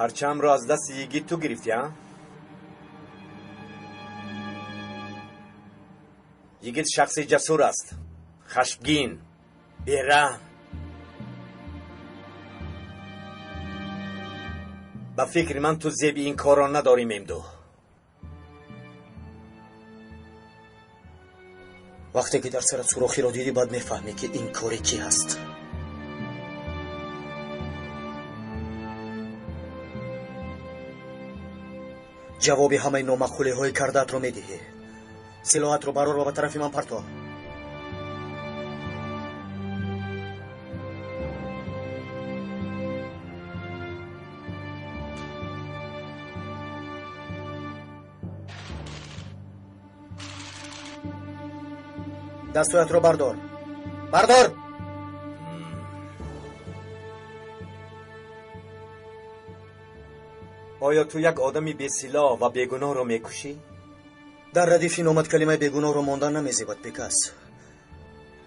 پرچم را از دست یگید تو گرفتی ها؟ یگید شخصی جسور است، خشمگین، بیرحم. با فکر من تو زیب این کارا نداریم امدو. وقتی که در سرت سوراخی را دیدی باید میفهمی که این کاری کی هست. جواب همه نامقوله های کردت رو میدهی. سلاحت رو برار و به طرف من پرتاب. دستویت رو بردار. بردار. آیا تو یک آدمی بی سلاح و بیگناه رو میکشی؟ در ردیف این آمد کلمه بیگناه رو ماندن نمیزیبد پیکس.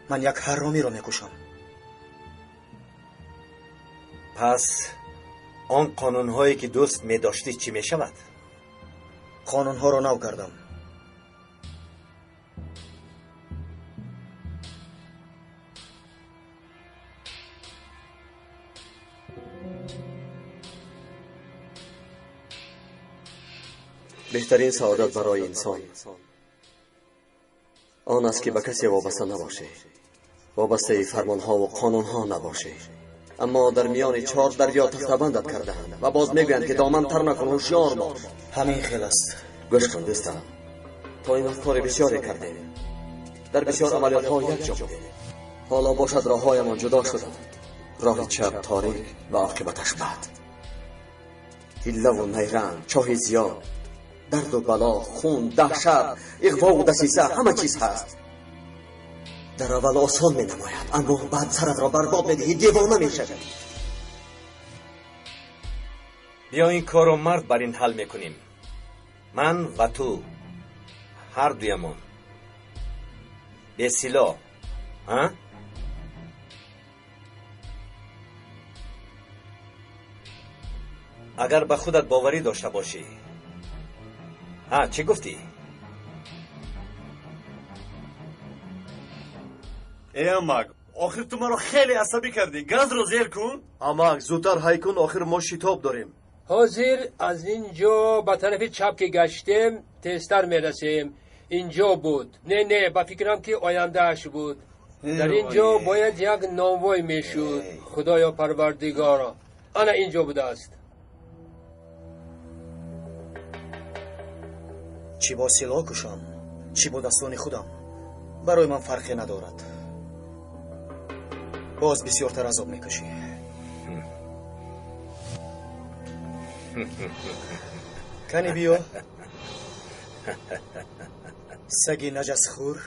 من یک حرامی رو میکشم. پس آن قانونهایی که دوست میداشتی چی میشود؟ قانونها رو نو کردم. بهترین سعادت برای انسان آن است که به کسی وابسته نباشه، وابسته فرمانها و قانونها نباشه. اما در میان 4 دریا تخته‌بندت کرده‌اند و باز میگویند که دامن تر نکن، هوشیار باش. همین خیل است. گوش کن دوستم، تا این کار بسیاری کرده، در بسیار عملیات‌ها یک جا بوده. حالا باشد راه‌هایمان جدا شده، راه چپ تاریک و عاقبتش بد. حیله و نیرنگ، چاه زیاد، درد و بلا، خون، دهشت، اغوا و دسیسه، همه چیز هست. در اول آسان می نماید، اما بعد سرت را برباد میدهی، دیوانه می شوی. بیا این کارو مرد بر این حل میکنیم. من و تو، هر دویمون به سلاح. ها؟ اگر به خودت باوری داشته باشی. چی گفتی؟ ای اماگ، آخر تو مرا خیلی عصبی کردی. گاز رو زیر کن. اماگ زودتر های کن، آخر ما شتاب داریم. حاضر از اینجا به طرف چپ که گشتیم تستر میرسیم. اینجا بود. نه با فکرم که آیندهش بود. در اینجا باید یک نانوای میشود. خدایا پروردگارا، انا اینجا بوده است. چی با سلاح کشم، چی با دستان خودم، برای من فرقی ندارد. باز بسیارتر عذاب میکشی. کنی بیا سگی نجس خور.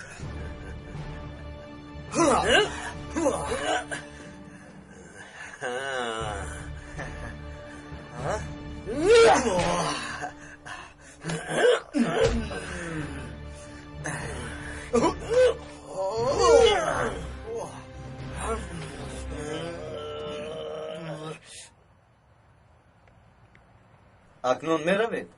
اکنون میروید؟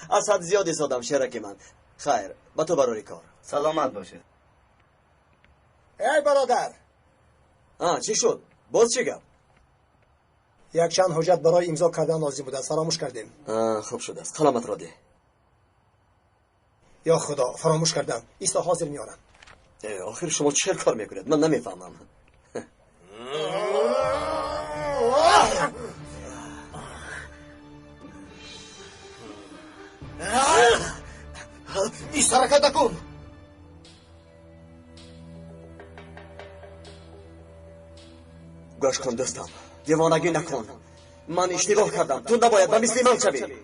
از حد زیادی سادم شرک من. خیر، با تو برای کار. سلامت باشید. ای برادر، چی شد؟ باز چی گفت؟ یک چند حجت برای امضا کردن لازم بود است، فراموش کردیم. خوب شده است، قلمت را ده. یا خدا، فراموش کردم. ایستا حاضر میارم. آخر شما چه کار میکنید؟ من نمیفهمم. ایست حرکت نکن. گوش کن دوستم، دیوانگی نکن. من اشتباه کردم، تو نباید به مثل من شوی.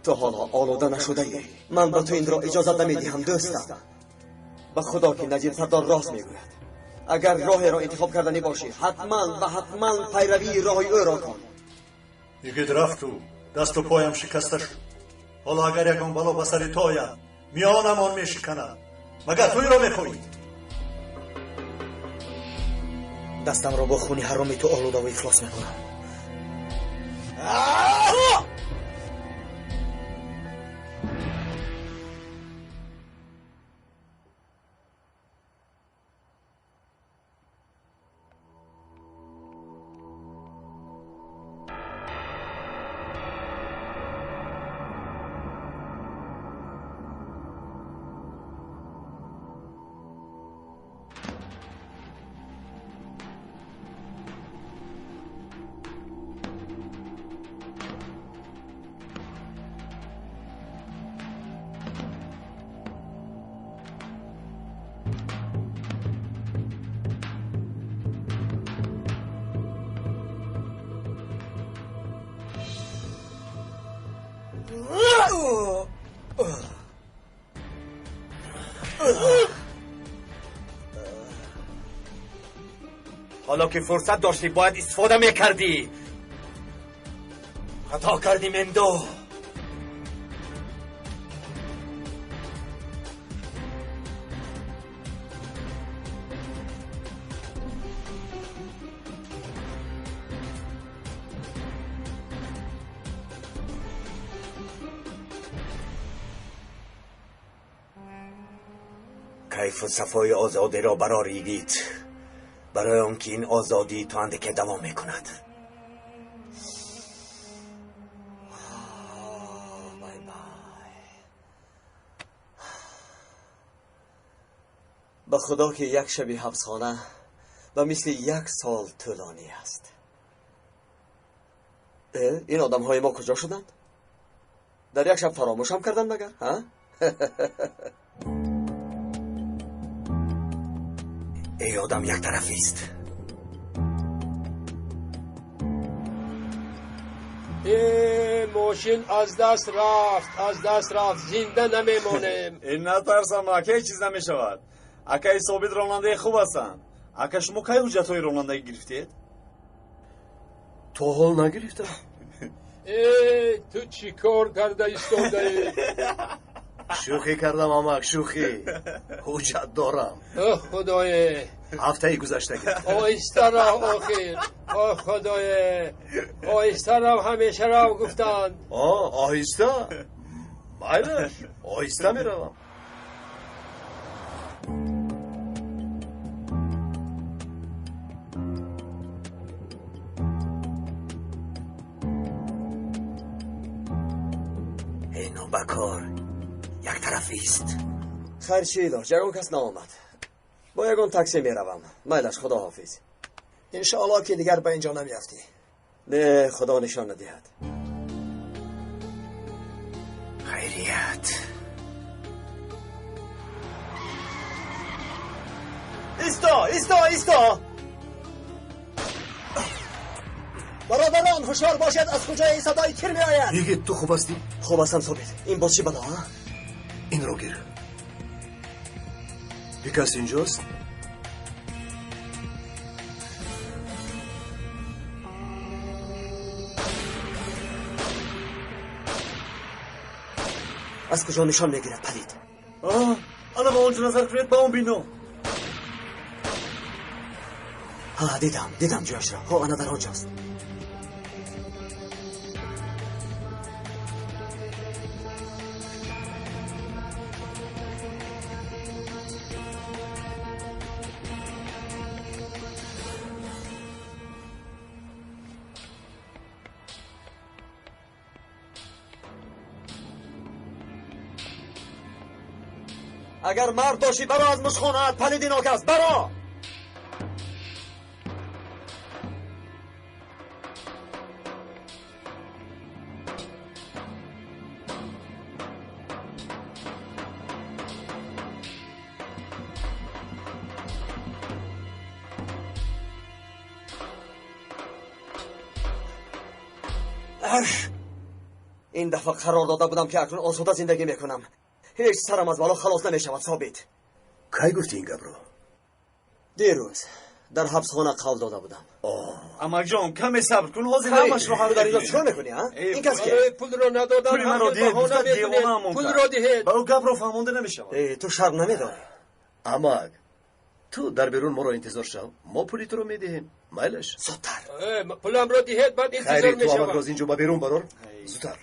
تو حالا آلوده نشده ای. من به تو این را اجازت نمیدهم دوستم. به خدا که نجیب سردار راست میگوید. اگر راه را انتخاب کردنی باشی، حتما پیروی راه او را کن. یکی رفت تو، دست و پایم شکسته شد. حالا اگر یکم بالا به سر تو آید، میانمان میشکند. مگر توی را میخوایی؟ دستم را با خونی حرامی تو آلوده و افلاس میکنم. حالا که فرصت داشتی باید استفاده میکردی. خطا کردی مندو. کیف و صفای آزادی را براریدید برای آنکه این آزادی تا اندکه دوام میکند. بای بای. به خدا که یک شبی حبسخانه و مثل یک سال طولانی است. این آدم های ما کجا شدند؟ در یک شب فراموش هم کردن مگر؟ ها؟ ای آدم یک طرفی است. ماشین از دست رفت زنده نمیمونیم. این نترسم اکه چیز نمیشود. اکه ثابت راننده خوب هستند. اکه شما کی حجت های رانندگی گرفتید؟ تو حال نگرفتم. تو چی کار کرده ایستاده؟ شوخی کردم امک، شوخی. حجت دارم. خدای هفته گذشته گرفتم. آهسته راه آخر. خدای آهسته راه همیشه راه گفتند. آهسته؟ بایدش آهسته میروم. ای نوبکار یک طرفی است. خیر چی داشت؟ یکون کس نامد. با یکون تاکسی میروم. میلش خدا حافظ. انشاءالله که دیگر به اینجا نمیافتی. نه خدا نشان ندهد. خیریت. ایستا برادران هوشیار باشد از کجا این صدای تیر می آید. میگه تو خوب هستی؟ خوب هستم ثابت. این باز چی بلا ها؟ این رو گیر. پیکاس اینجاست؟ از کجا نشان میگیرد پلید؟ انا با اونجا نظر کنید با اون بینو. ها دیدم جایش را. ها انا در آنجاست. اگر مرد داشتی برو از مشخونت پلیدی ناکس برو. این دفعه قرار داده بودم که اکنون آسوده زندگی میکنم. هیچ سرم از بالا خلاص نمیشود ثابت. کی گفتی این گپ رو؟ دیروز در حبسخانه قول داده بودم. امک جان کمی صبر کن حاضر همش رو در اینجا چیکار میکنی ها؟ این کس که پول رو ندادن. پولی من رو دید گفتن دیوانه همون پول رو دهید. برای گپ رو فهمونده نمیشود. تو شرم نمیداری. امک تو در بیرون ما رو انتظار شو. ما پولی تو رو میدهیم. میلش زودتر. پولم رو دهید بعد انتظار خیلی تو امک میشم. از اینجا با بیرون برور. زودتر.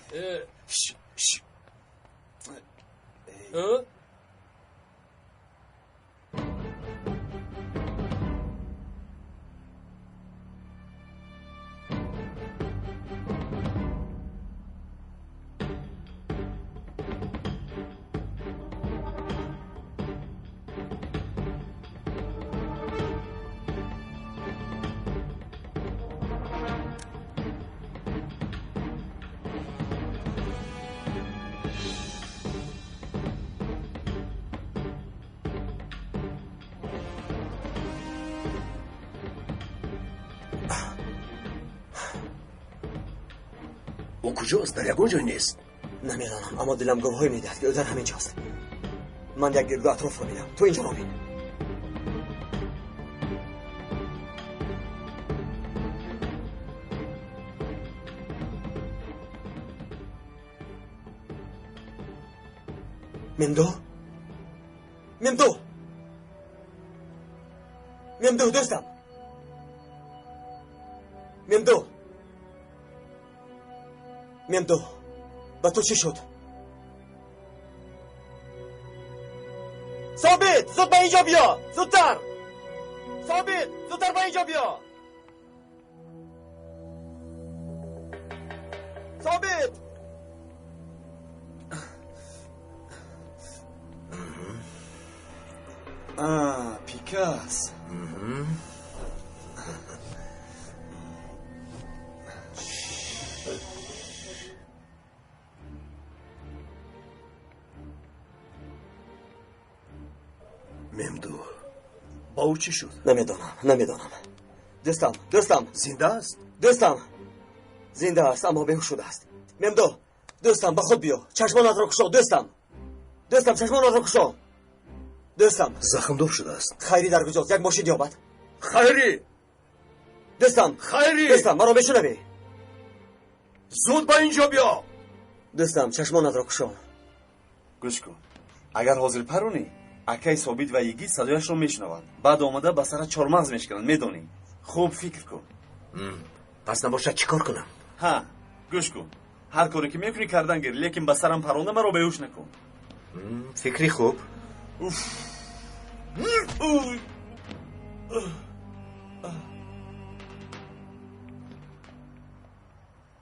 او کجاست؟ در یگون جای نیست. نمیدانم اما دلم گواهی میدهد که او در همین جاست. من یک گردو اطراف رو میدم، تو اینجا رو بین. ممدو دوستم، ممدو با تو چی شد؟ ثابت زود با اینجا بیا، زودتر ثابت، زودتر با اینجا بیا. ثابت پیکاس. ممدو با او چی شد؟ نمیدانم. دوستم زنده است؟ دوستم زنده است اما بهوش شده است. ممدو دوستم با خود بیا، چشمانت را کشو. دوستم چشمانت را کشو. دوستم زخم دار شده است. خیری در کجاست؟ یک ماشین یابد. خیری دوستم مرا میشنوی؟ زود با اینجا بیا. دوستم چشمانت را کشو. گوش کن، اگر حاضر پرونی اکای ثابت و یگی صدایش رو میشنوند، بعد آمده به سر چارمغز میشکنند. میدونی؟ خوب فکر کن. پس نباشد چیکار کنم؟ ها گوش کن، هر کاری که میکنی کردن گیر، لیکن به سرم پرونده مرا بیهوش نکن. فکری خوب.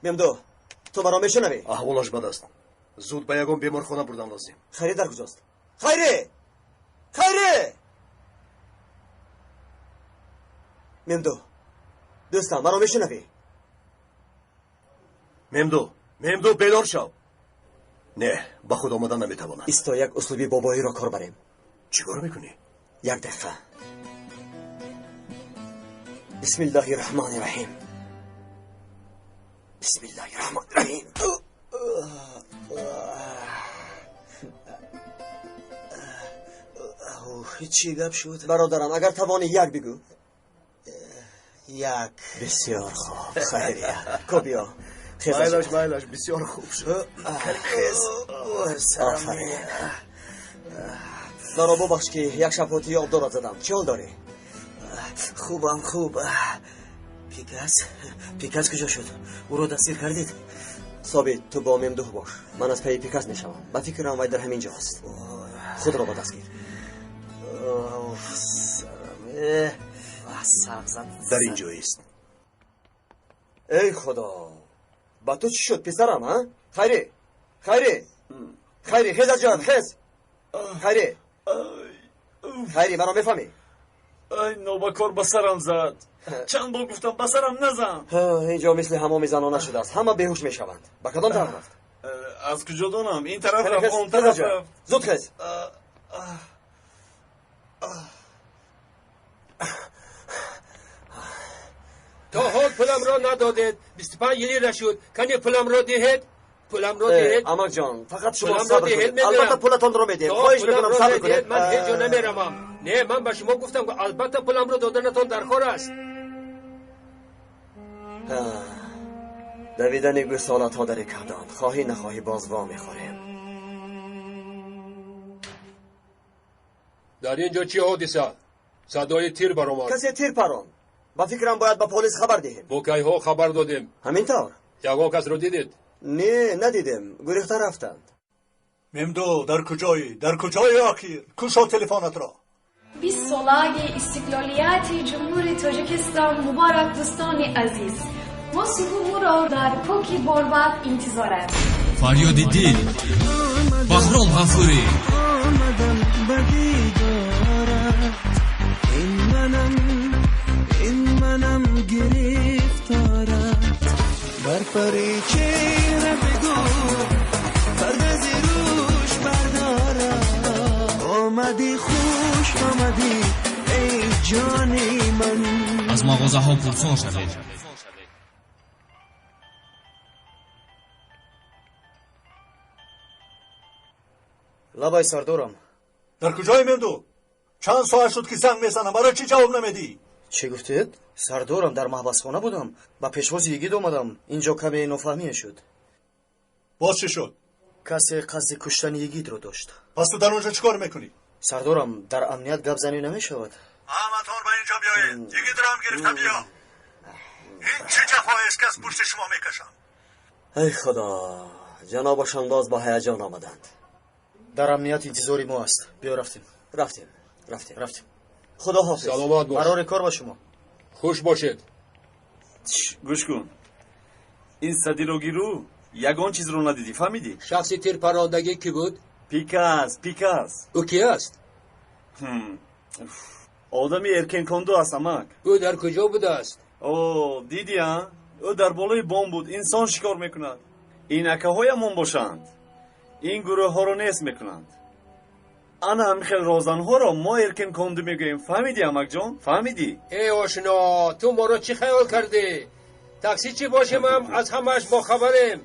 ممدو تو مرا میشنوی؟ احوالش بد است. زود به یگان بیمارخانه بردن لازم. خیری در کجاست؟ خیری ممدو دوستم مرا میشنوی؟ ممدو بیدار شو. نه با خود آمدن نمیتوانم. ایستا یک اسلوبی بابایی را کار بریم. چیکار میکنی؟ یک دقیقه. بسم الله الرحمن الرحیم. چی گپ شد؟ برادرم اگر توانی یک بگو. یک. بسیار خوب. خیریه. کبیا مایلاش بسیار خوب شد. آفرین. مرا ببخش که یک شب پاتی آبدارت زدم. چه حال داری؟ خوبم. پیکاس کجا شد؟ او رو دستگیر کردید؟ ثابت تو با ممدوح باش، من از پی پیکاس میشوم. با فکرم وای در همین جا است. خود را با دستگیر. در اینجا است. ای خدا، با تو چی شد پسرم ها؟ خیری خیز از جان خیز. خیری مرا میفهمی؟ ای نوبکار به سرم زد. چند بار گفتم به سرم نزن. اینجا مثل حمام زنانه شده است، همه بیهوش میشوند. با کدام طرف رفت؟ از کجا دانم؟ این طرف رفت، اون طرف رفت. زود خیز. تا حال پولم را ندادید. 25 لیره شد. کنی پولم را دهید؟ امک جان فقط شما پولم صبر را دهید. کنید. البته پولتون رو میدیم. خواهش میکنم صبر کنید. من هیچ جا نمیروم. نه من به شما گفتم که البته پولم را دادنتون در کار است. دویدن گوسالت ها در کردان، خواهی نخواهی باز وا میخوریم. در اینجا چی حادثه؟ صدای تیر برآمد. کسی تیر پران. با فکرم باید به پلیس خبر دهیم. با کی ها خبر دادیم؟ همینطور. یگان کس رو دیدید؟ نه ندیدم، گریخته رفتند. ممدو در کجایی آخیر؟ کشو تلفنت را. 20 سالگی استقلالیت جمهوری تاجیکستان مبارک دوستان عزیز. ما صبح را در کوکی باربد انتظاریم. فریاد دل بهرام غفوری. این منم گرفتارت بر پریچه بگو پردازی روش بردارم. آمدی خوش آمدی ای جانی من. از مغازه ها پرسان شوید. لبای سردورم در کجای مندو؟ چند ساعت شد که زنگ میزنم، برای چی جواب نمیدی؟ چی گفتید؟ سردارم، در محبسخانه بودم. با پیشواز یگید اومدم. اینجا کمی نفهمی شد. باز چی شد؟ کسی قصد کشتن یگید رو داشت. پس تو در اونجا چیکار میکنی؟ سردارم، در امنیت گپ زنی نمیشود. احمدخان به اینجا بیایید. یگید رو هم گرفته بیا. این چه جفایی است که از پشت شما میکشم؟ ای خدا، جناب شانداز با هیجان آمدند. در امنیت انتظاری ما است. بیا رفتیم. رفتیم. خدا حافظ. سلامت باش. قرار کار با شما. خوش باشید. گوش کن. این صدیروگیرو یگان چیز رو ندیدی، فهمیدی؟ شخصی تیر پراندگی کی بود؟ پیکاس. او کی است؟ آدمی ارکن کندو است امک. او در کجا بوده است؟ او دیدی ها؟ او در بالای بام بود. انسان شکار میکند. این اکه هایمون باشند. این گروه ها رو نیست میکنند. انا هم خیلی روزان ها رو ما ارکن کندو میگویم. فهمیدی امک جان؟ فهمیدی؟ ای آشنا، تو ما رو چی خیال کردی؟ تاکسی چی باشیم هم از همش با خبریم.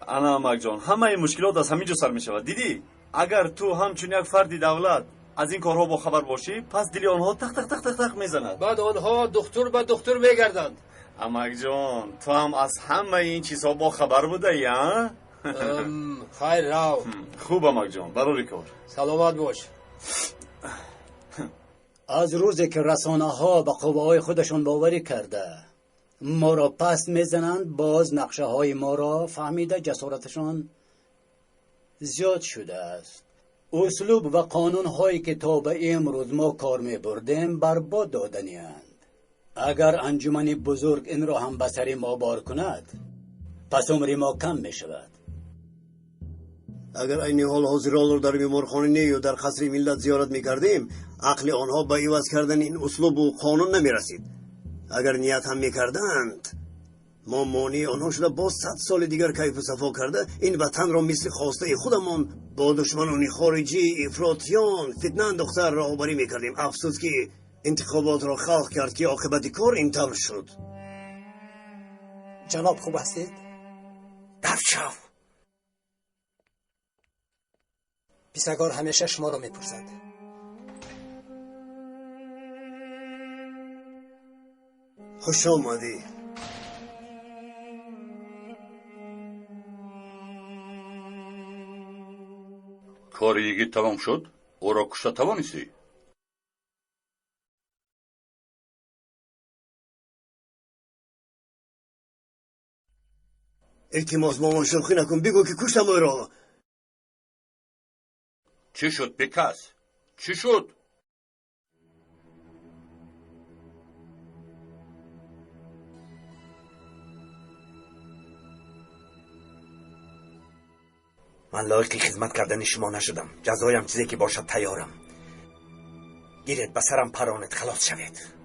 انا امک جان، همه این مشکلات از همینجا سر میشود. دیدی؟ اگر تو همچون یک فردی دولت از این کارها با خبر باشی، پس دلی آنها تق تق تق تق تق میزند. بعد آنها دکتر به دکتر میگردند. امک جان، تو هم از همه این چیزها با خبر بوده یا؟ خیر رو. خوب امک جان، برای کار. سلامت باش. از روزی که رسانه ها به قوه خودشون باوری کرده ما را پس میزنند، باز نقشه های ما را فهمیده جسارتشان زیاد شده است. اسلوب و قانون هایی که تا به امروز ما کار می بردیم برباد دادنی اند. اگر انجمن بزرگ این را هم به سر ما بار کند، پس عمر ما کم می شود. اگر این حال حاضران رو در بیمارخانه یا در قصر ملت زیارت میکردیم، عقل آنها به عوض کردن این اسلوب و قانون نمیرسید. اگر نیت هم میکردند، ما مانع آنها شده باز 100 سال دیگر کیف و صفا کرده این وطن را مثل خواسته خودمان با دشمنان خارجی افراطیان فتنه انداخته راهبری میکردیم. افسوس که انتخابات را خلق کرد که عاقبت کار این طور شد. جناب خوب هستید؟ دفشو. بیسگار همیشه شما را میپرسد. خوش آمدی. کار یگید تمام شد؟ او را کشته توانستی؟ التماس مامان شوخی نکن، بگو که کشتم او را. چی شد پیکاس؟ چی شد؟ من لایق خدمت کردن شما نشدم. جزایم چیزی که باشد تیارم. گیرید به سرم پرانت، خلاص شوید.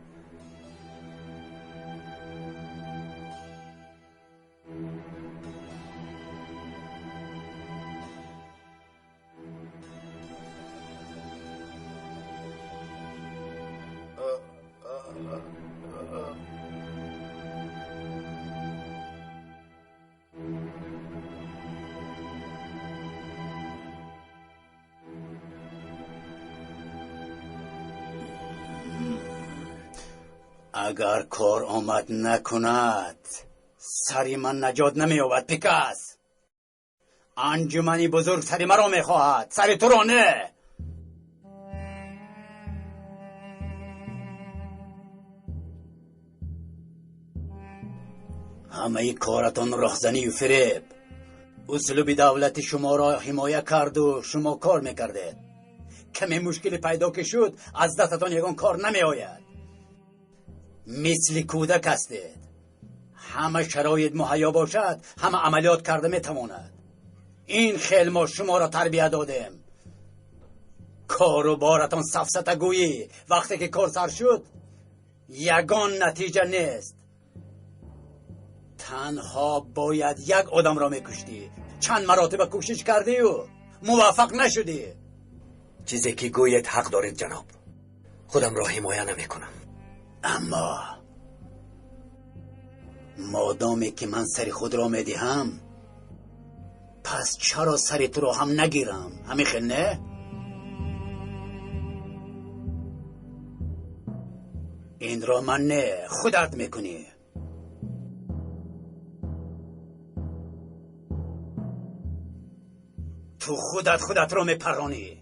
اگر کار آمد نکند سری من نجات نمی‌یابد پیکاس. انجمنی بزرگ سری مرا میخواهد، سری تو را نه. همه کارتان رخزنی و فریب. اسلوب دولت شما را حمایه کرد و شما کار میکرده. کمی مشکلی پیدا که شد از دستتان یگان کار نمی آید. مثل کودک هستید. همه شرایط مهیا باشد همه عملیات کرده میتواند. این خیل ما شما را تربیت دادیم. کار و بارتان سفسطه گویی وقتی که کار سر شد یگان نتیجه نیست. تنها باید یک آدم را میکشتی. چند مراتب کوشش کردی و موفق نشدی. چیزی که گوید حق دارید جناب. خودم را حمایه نمی کنم. اما مادامی که من سر خود را میدهم پس چرا سر تو را هم نگیرم؟ همین خیل نه؟ این را من نه، خودت میکنی. تو خودت رو میپرانی.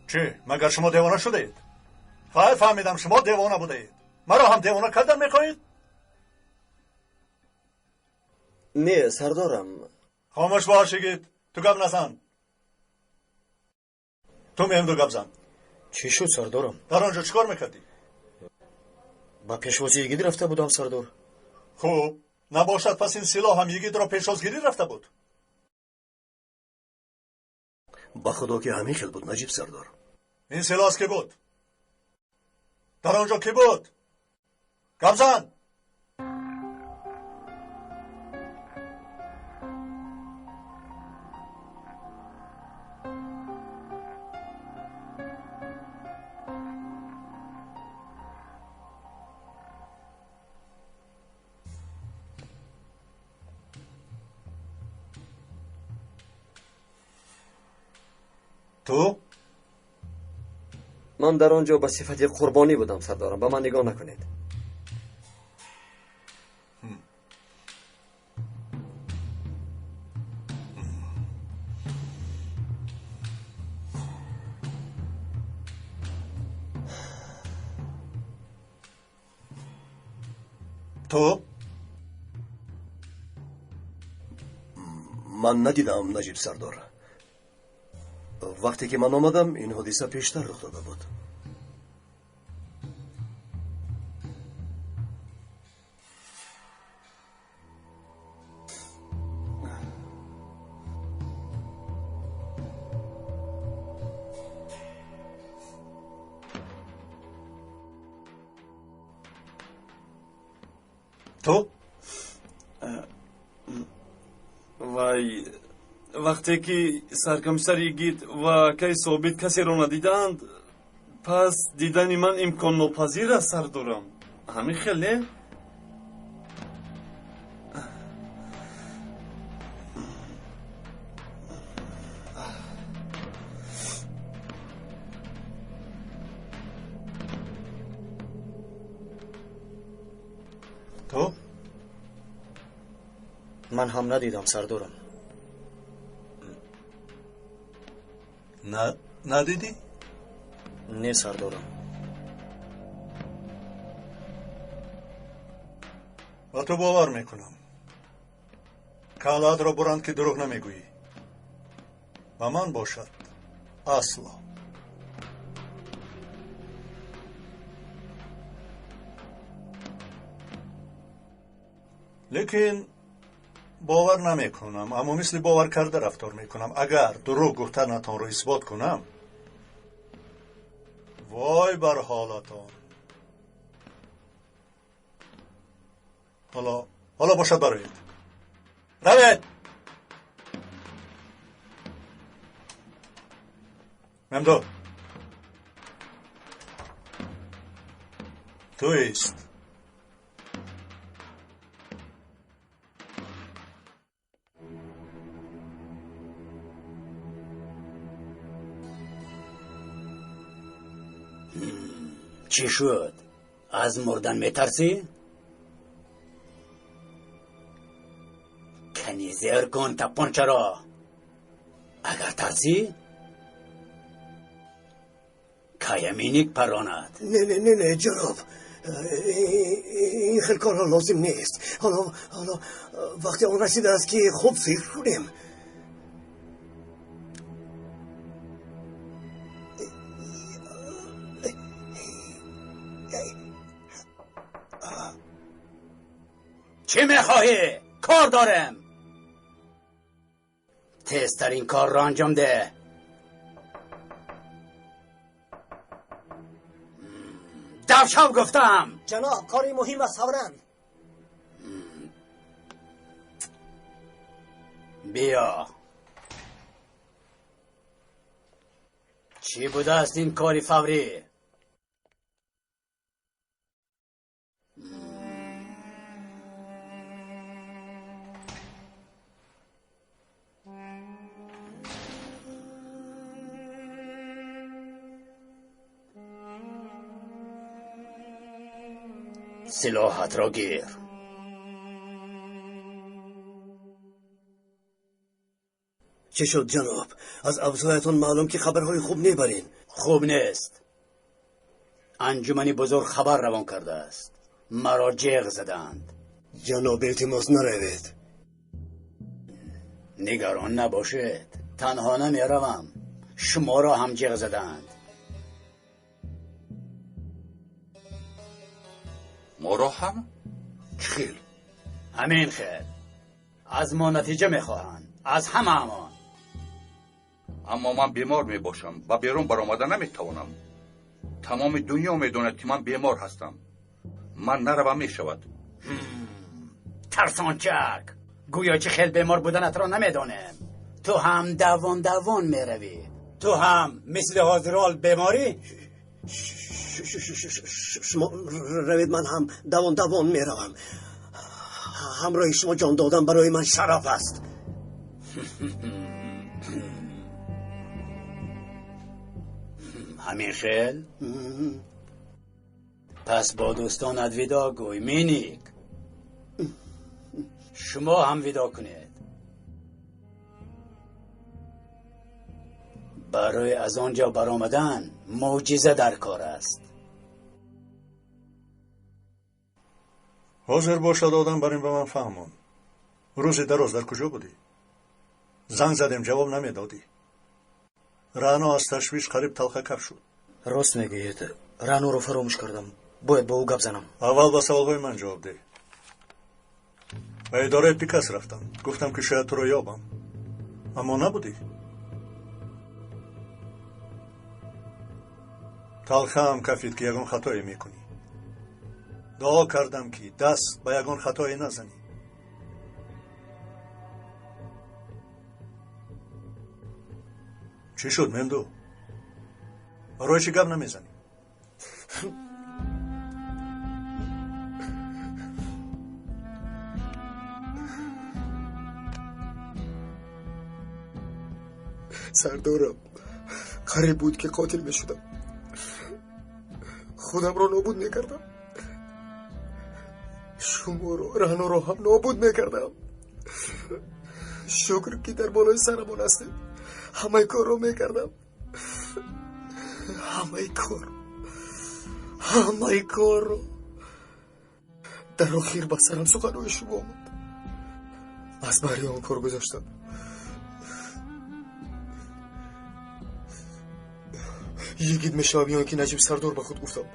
چه؟ مگر شما دیوانه شدید؟ فهمیدم شما دیوانه بودید. مرا هم دیوانه کردن میخواهید؟ نه سردارم. خاموش باشید. تو گپ نزن. تو میم دو گپ زن. چی شد سردارم؟ در آنجا چیکار میکردی؟ با پیشوازیگی رفته بودم سردار. خوب نباشد پس این سلاح هم یکی را پیشوازگیری رفته بود. با خدا که همین خیل بود نجیب سردار. این سلاح کی بود؟ در آنجا کی بود؟ گپ زن. تو؟ من در آنجا به صفت قربانی بودم سردارم. به من نگاه نکنید. تو؟ من ندیدم نجیب سردار. وقتی که من آمدم این حادثه پیشتر رخ داده بود. تو؟ وای وقتی که سرکمشتر یگید و که ثابت کسی را ندیدند پس دیدن من امکان ناپذیر است سردارم. همین خیلی تو؟ من هم ندیدم سردارم. ندیدی؟ نه سردارم. و تو باور میکنم کالاد را برند که دروغ نمیگویی. و من باشد اصلا. لیکن باور نمیکنم، اما مثل باور کرده رفتار میکنم. اگر دروغ گفتنتان رو اثبات کنم وای بر حالتان. حالا باشد برایید. روید. ممدو تو ایست. چی شد؟ از مردن میترسی؟ کنی زیر کن تپانچه را. اگر ترسی کایمینیک پراند. نه جناب، این خیلی کارها لازم نیست. حالا وقتی آن رسیده است که خوب فکر کنیم. چی میخواهی؟ کار دارم. تیزترین کار را انجام ده. دوشم گفتم. جناب کاری مهم است فوراً. بیا. چی بوده است این کاری فوری؟ سلاحت را گیر. چه شد جناب؟ از افزایتان معلوم که خبرهای خوب نبرین. خوب نیست. انجمنی بزرگ خبر روان کرده است. مرا جیغ زدند. جناب التماس نروید. نگران نباشید. تنها نمی روم. شما را هم جیغ زدند. ما را هم؟ خیل. همین خیل. از ما نتیجه میخواهند. از همه امان. اما من بیمار می باشم و بیرون برآمده نمی توانم. تمام دنیا می داند که من بیمار هستم. من نروم می شود. ترسانچک. گویا که خیل بیمار بودنت را نمی دانم. تو هم دوان می روی. تو هم مثل حاضرال بیماری؟ شما روید، من هم دوان می روم. همراه شما جان دادن برای من شرف است. همین خیل؟ پس با دوستانت ودا گوی مینیک. شما هم ودا کنید. برای از آنجا برآمدن معجزه در کار است. حاضر باشد آدم بر این به من فهمون. روز دراز در کجا بودی؟ زنگ زدیم جواب نمیدادی. رانو از تشویش قریب تلخه کف شد. راست میگوید. رانو رو فراموش کردم. باید با او گپ زنم. اول با سوالهای من جواب ده. به اداره پیکاس رفتم. گفتم که شاید تو رو یابم. اما نبودی. تلخه هم کفید که یگان خطایی میکنی. دعا کردم که دست به یگان خطایی نزنی. چی شد مندو؟ برای چی گپ نمیزنی؟ سردارم قریب بود که قاتل میشدم. خودم را نابود میکردم. شما را رانو را هم نابود میکردم. شکر که در بالای سرمان هستید. همه کار را میکردم. همه کار را. در آخر به سرم سخنهای شما آمد. از بری آن کار گذاشتم. یگید مشابیان که نجیب سردار به خود گفتم.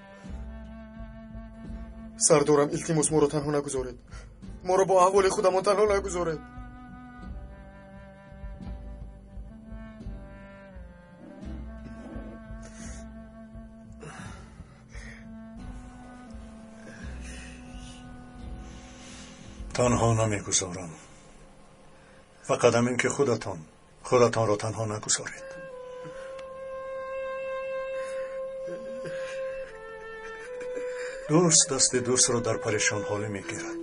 سردارم التماس ما را تنها نگذارید. ما را با احوال خودمان تنها نگذارید. تنها نمیگذارم. فقط همین که خودتان را تنها نگذارید. دوست دست دوست را در پریشان حالی میگیرد.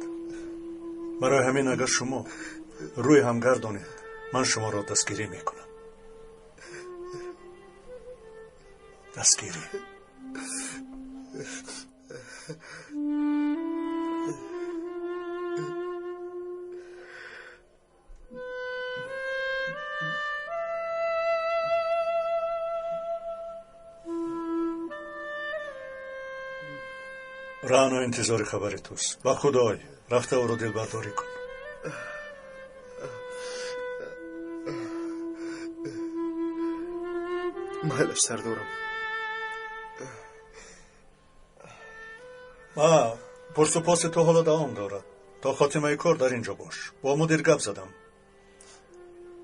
برای همین اگر شما روی هم گردانید من شما را دستگیری میکنم. دستگیری. رانو انتظار خبر توست. با خدای رفته او رو دلبرداری کن. مایلش سردارم. پرس و پاس تو حالا دوام دارد. تا خاتمه کار در اینجا باش. با مدیر گپ زدم.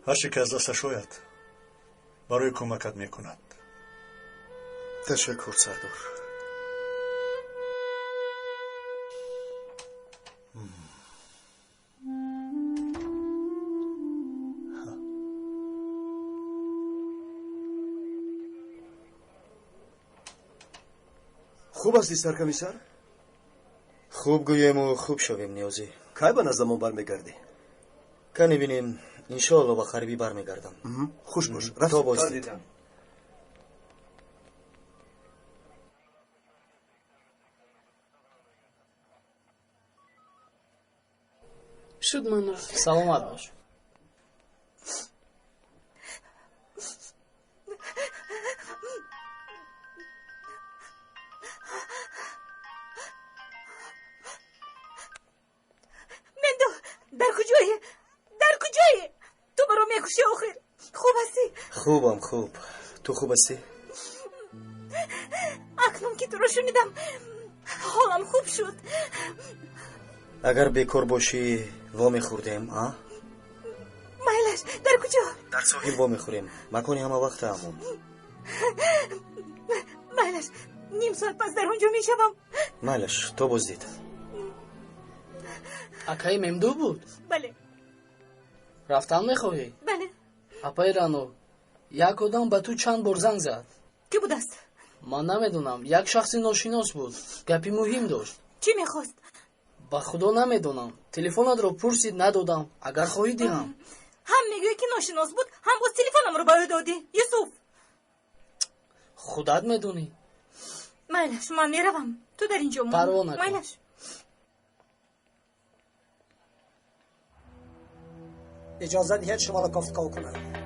هر چی که از دستش آید برای کمکت میکند. تشکر سردار. خوب هستی سرکمیسر؟ خوب گویم و خوب شویم نیازی. کی به نظرمون برمیگردی؟ که نبینیم انشاءالله با خربی برمیگردم. خوش باش. تا بازدید. شد من سلامت باش. در کجایی؟ تو برا میکشی آخر. خوب هستی؟ خوبم خوب. تو خوب هستی؟ اکنون که تو رو شنیدم حالم خوب شد. اگر بیکار باشی وامی خوردیم مایلش در کجا؟ در ساحل وامی خوریم. مکانی همه وقت همون. مایلش نیم ساعت پس در اونجا میشوم. مایلش تو بازدید. اکای ممدو بود؟ بله. رفتن میخواهی؟ بله. اپای رانو یک آدم به تو چند بار زنگ زد. کی بود است؟ من نمیدونم. یک شخصی ناشناس بود. گپی مهم داشت. چی میخواست؟ با خدا نمیدونم. تلفنت رو پرسید ندادم. اگر خواهی دیم. هم میگوی که ناشناس بود هم باز تلفنم رو باید دادی. یوسف خودت میدونی. مایلش من میروم. تو در اینجا پروا نکن. مایلش اجازه دهید شما را گفتگو کنم.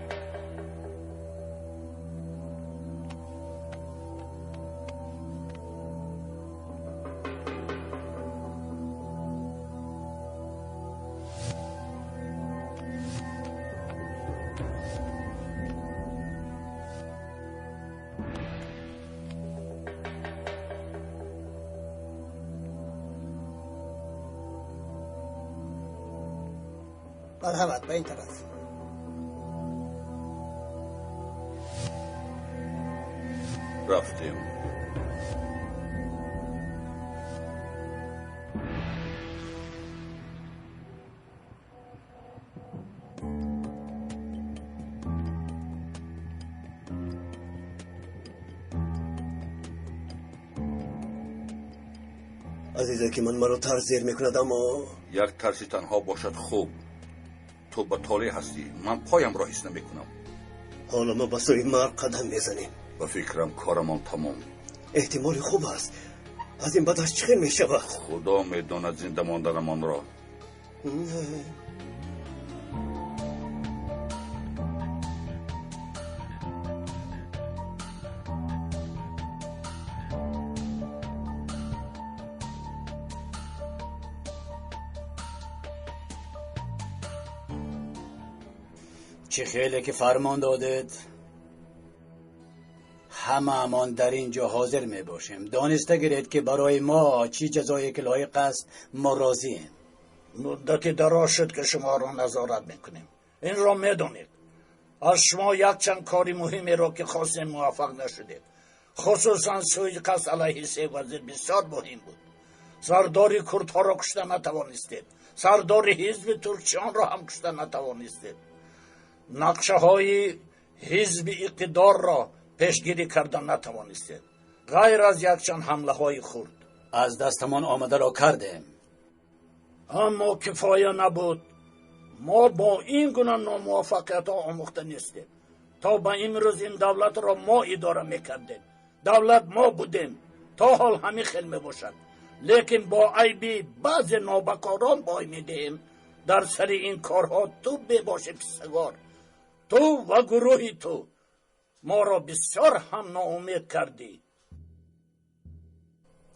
مرحبت به این طرف. رفتیم. عزیزه که من مرا ترس زیر میکند اما یک ترسی تنها باشد خوب. تو با طالع هستی. من پایم را حس نمیکنم. حالا ما به سوی مرگ قدم میزنیم. به فکرم کارمان تمام. احتمال خوب است. از این بعدش چه میشود؟ خدا میداند زنده ماندنمان را. چه خیلی که فرمان دادید همه امان در اینجا حاضر می باشیم. دانسته گیرید که برای ما چی جزایی که لایق است ما راضییم. مدتی دراز شد که شما را نظارت میکنیم. این را میدونید از شما یک چند کاری مهمی را که خواستیم موفق نشدید. خصوصا سوءقصد علیه سه وزیر بسیار مهم بود. سرداری کردها را کشته نتوانستید. سردار حزب ترکچیان را هم کشته نتوانستید. نقشه های حزب اقتدار را پیشگیری کردن نتوانستید. غیر از یک چند حمله های خرد از دستمان آمده را کردیم. اما کفایه نبود. ما با این گونه ناموفقیت ها آموخته نیستیم. تا به امروز این دولت را ما اداره میکردیم. دولت ما بودیم. تا حال همین خیل میباشد. لیکن با عیبی بعض نابکاران بای میدهیم. در سر این کارها تو بباشه پسگار. تو و گروهی تو ما را بسیار هم ناامید کردی.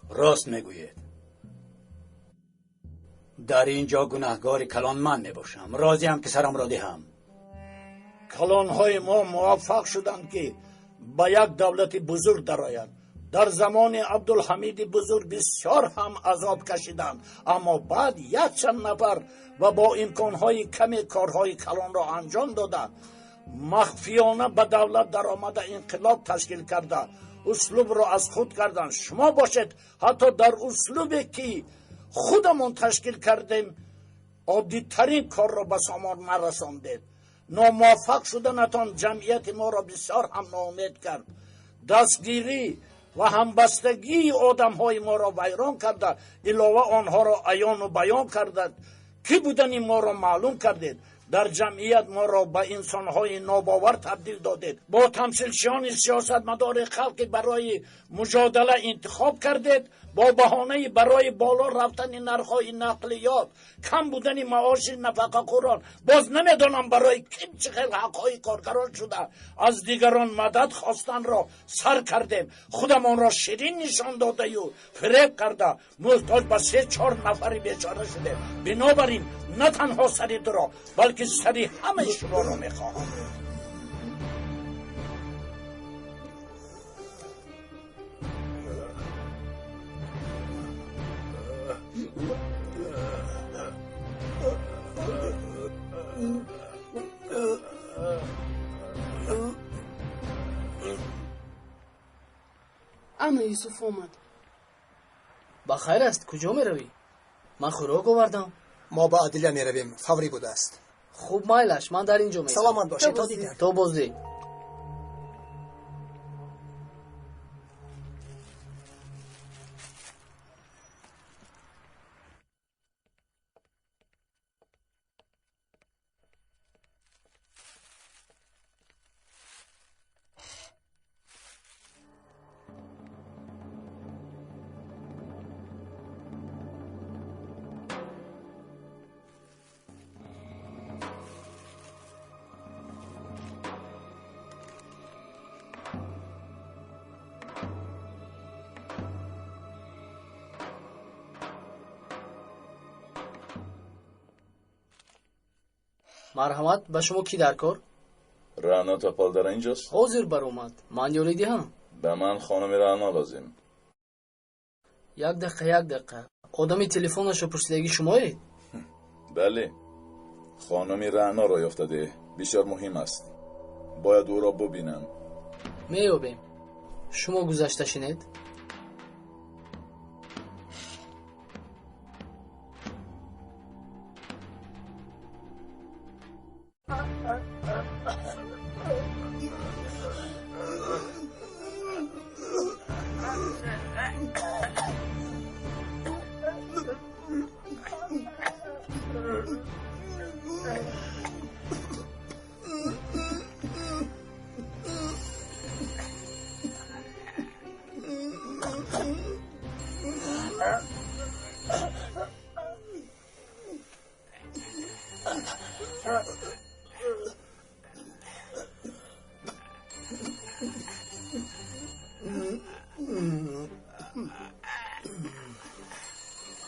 راست میگوید. در اینجا گناهگار کلان من میباشم. راضی هم که سرم را دهم. کلانهای ما موفق شدند که به یک دولت بزرگ درآیند. در زمان عبدالحمید بزرگ بسیار هم عذاب کشیدند، اما بعد یک چند نفر و با امکانهای کمی کارهای کلان را انجام داده مخفیانه به دولت در آمده انقلاب تشکیل کرده اسلوب را از خود کردن. شما باشد حتی در اسلوبی که خودمون تشکیل کردیم عادی ترین کار را به ثمر نرساندید. ناموفق شدنتان جمعیت ما را بسیار هم ناامید کرد. دستگیری و همبستگی آدم های ما را ویران کرده، علاوه آنها را عیان و بیان کرده. کی بودن ما را معلوم کردید. در جمعیت ما را به انسان های ناباور تبدیل دادید. با تمثیلچیان سیاست مدار خلق برای مجادله انتخاب کردید. با بهانه برای بالا رفتن نرخ‌های نقلیات، کم بودن معاش نفقه خوران، باز نمیدانم برای کم چه خیلی حقهای کارگران شده، از دیگران مدد خواستن را سر کردیم. خودمان را شیرین نشان داده و فریب کرده محتاج به 3-4 نفر بیچاره شده. بنابراین نه تنها سری تو را بلکه سری همه شما را میخواهم. اما یوسف آمد. بخیر است؟ کجا می روی؟ من خوراک آوردم. ما با عادله می رویم، فوری بوده است. خوب مایلش، من در اینجا می روم. سلامت باشید. تا دیگر. تو بازدید. مرحمت، به شما کی در کار؟ رانا تاپال در اینجاست؟ حاضر بر اومد. من یاریدی هم. به من خانم رانا لازم. یک دقیقه. آدمی تلفنش رو پرسیدگی شمایید؟ بله. خانم رانا را یافتده. بسیار مهم است. باید او را ببینم. میابیم. شما گذشته شنید؟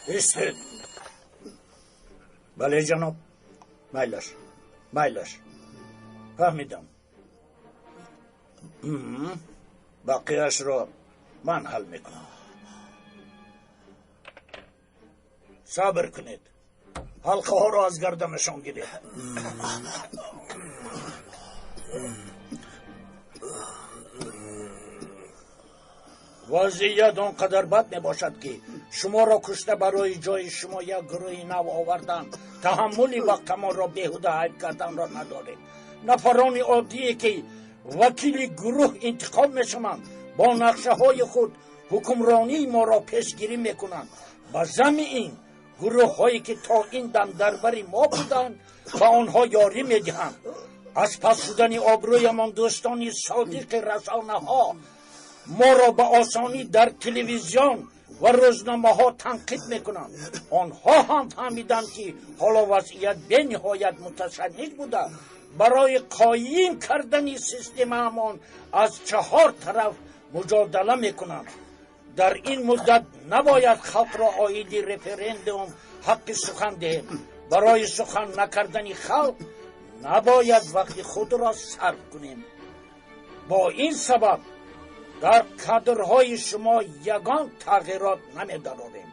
ایستید. بله جناب. مایلش فهمیدم. بقیهش را من حل میکنم. صبر کنید. حلقه ها را از گردنشان گیرید. وضعیت آنقدر بد می باشد که شما را کشته برای جای شما یک گروه نو آوردن تحملی وقت ما را بیهوده حیف کردن را ندارید. نفران عادی که وکیل گروه انتخاب می شوند با نقشه های خود حکمرانی ما را پیشگیری می کنند. با ضمن این گروه هایی که تا این دم دربر ما بودند با آنها یاری می دهند. از پس شدن آبرویمان دوستان صادق رسانه ها ما را به آسانی در تلویزیون و روزنامه ها تنقید میکنند. آنها هم فهمیدند که حالا وضعیت به نهایت متشنج بوده. برای قایم کردن سیستم امان از 4 طرف مجادله میکنند. در این مدت نباید خلق را آیین رفرندوم حق سخن دهیم. برای سخن نکردن خلق نباید وقت خود را صرف کنیم. با این سبب در کادرهای شما یگان تغییرات نمی‌داریم،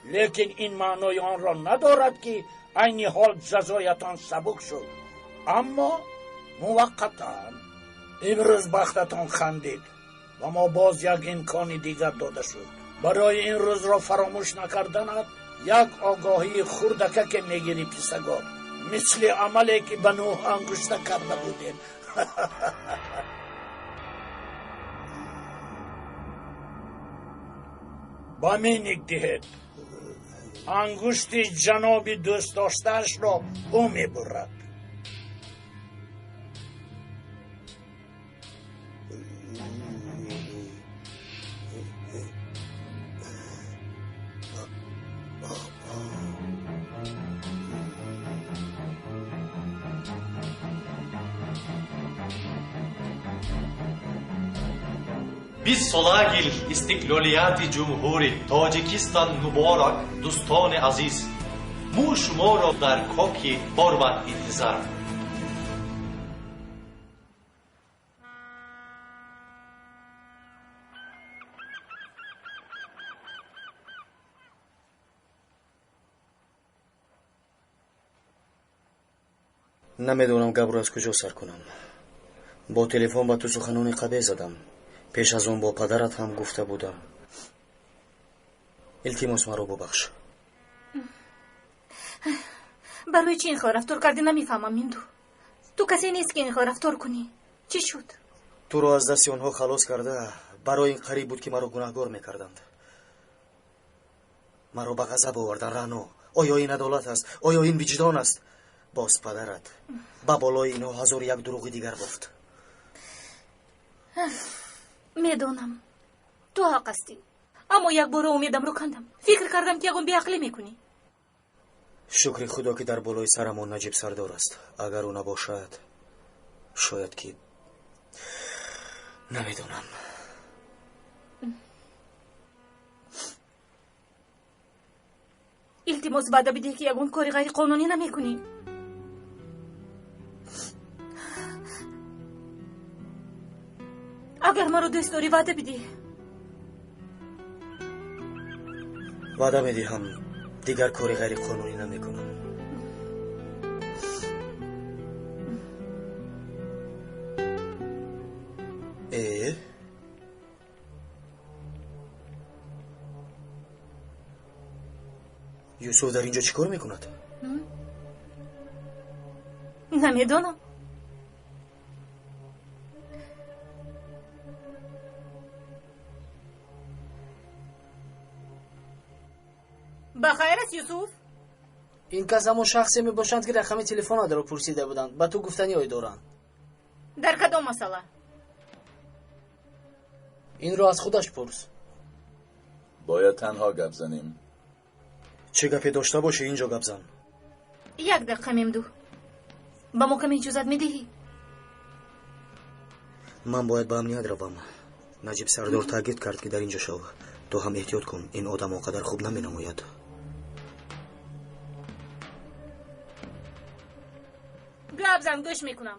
لیکن این معنای آن را ندارد که عین حال جزایتان سبک شد، اما موقتا. امروز بختتان خندید و ما باز یک امکان دیگر داده شد. برای این روز را فراموش نکردنت یک آگاهی خردکه که میگیری پیسگاه، مثل عملی که به نوح انگشته کرده بودیم. با مینک دهید انگشت جناب دوست داشتهش را او میبرد. Biz Solagil istikloliyati Cumhuri Tojikistan Muborak Doston aziz mu shuma ro dar koki hormat intizor. نمیدونم گبر از کجا سر کنم. با تلفن با تو سخنان قبه زدم. پیش از اون با پدرت هم گفته بودم. التماس مرا ببخش. برای چی این خواه رفتار کردی نمیفهمم میندو. تو کسی نیست که این خواه رفتار کنی. چی شد؟ تو رو از دست اونها خلاص کرده برای این قریب بود که مرا گناهگار میکردند. مرا به غضب آوردن. رانو، آیا این عدالت است؟ آیا این وجدان است؟ باز پدرت به بالای اینها 1001 دروغ دیگر گفت. میدونم تو حق هستی، اما یک بار امیدم رو کندم. فکر کردم که یکم بیعقلی میکنی. شکر خدا که در بالای سرمون نجیب سردار است. اگر او نباشد شاید که نمیدونم. التماس بعد بده که یکم کاری غیر قانونی نمیکنی. اگر ما رو دوست داری وعده بدی. وعده میدهم دیگر کاری غیر قانونی نمیکنم. یوسف در اینجا چیکار میکند؟ نمیدونم. بخیر است یوسف؟ این کس همون شخصی می باشند که رقم تلفن آده رو پرسیده بودند. با تو گفتنی های دارند. در کدام مسئله؟ این رو از خودش پرس. باید تنها گپ زنیم. چه گپی داشته باشه اینجا گپ زن. یک دقیقه میمدو. با ما کمی اجازت میدهی؟ من باید به امنیت روم. نجیب سردار تاکید کرد که در اینجا شو. تو هم احتیاط کن. این آدم اونقدر خوب نمی نماید. گپ زن گوش میکنم.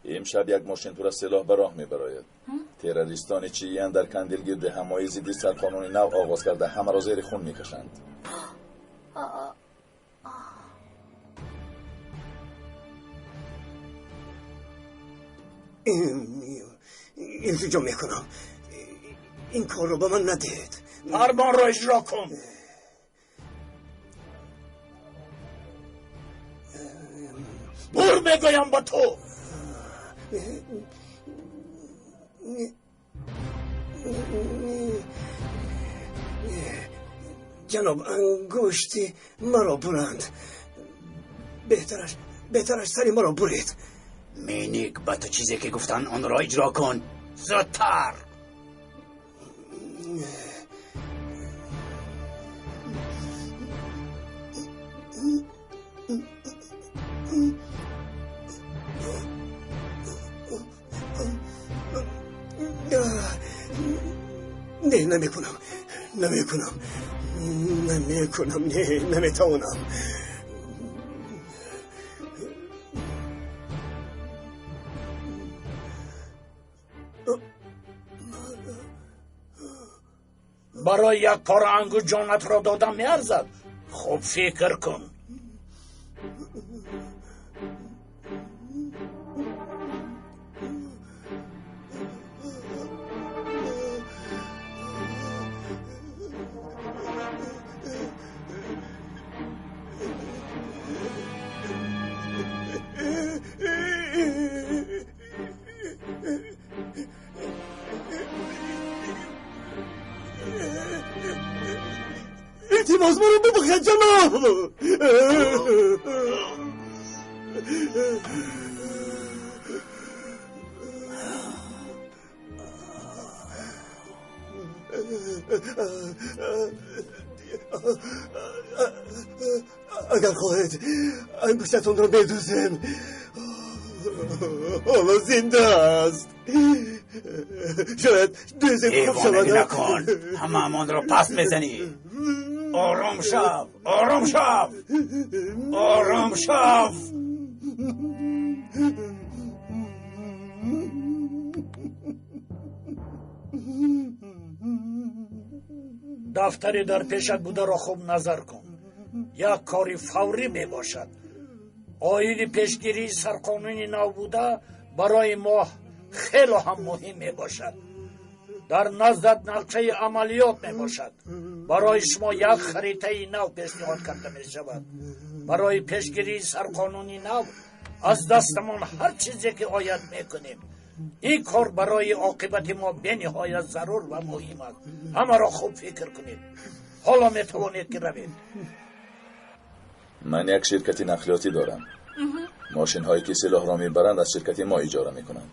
امشب یک ماشین تو را سلاح به راه میبراید. تروریستان چییان در کندیلگرد حمایت ضد سرقانونی نو آغاز کرده همه را زیر خون میکشند. التجا میکنم این کار رو به من ندهید. فرمان را اجرا کن. بور میگویم با تو. جناب انگشتی مرا برند. بهترش سری مرا برید. مینیک با تو چیزی که گفتن آن را اجرا کن زودتر. نه نمیکنم نمیتونم. برای یک کار انگو جانت را دادم میارزد. خوب فکر کن. التماس منو ببخش جناب. اگر خواهد انگشتتون رو بدوزم حالا زنده است. شاید دوزم خوب شود. دیوانگی نکن. همه امان را پس بزنی. آرام شو. آرام شو. آرام شو. دفتری در پیشت بوده را خوب نظر کن. یک کاری فوری می باشد. آیین پیشگیری سرقانونی نبوده برای ما خیلی هم مهم می باشد. در نزدت نقشه عملیات می باشد. برای شما یک خریطه نو پیشنهاد کرده می شود. برای پیشگیری سرقانونی نو از دستمان هر چیزی که آید می کنیم. این کار برای عاقبت ما بنهایت ضرور و مهم است. همه را خوب فکر کنید. حالا می توانید که روید. من یک شرکت نقلیاتی دارم. ماشین هایی که سلاح را میبرند از شرکت ما اجاره میکنند.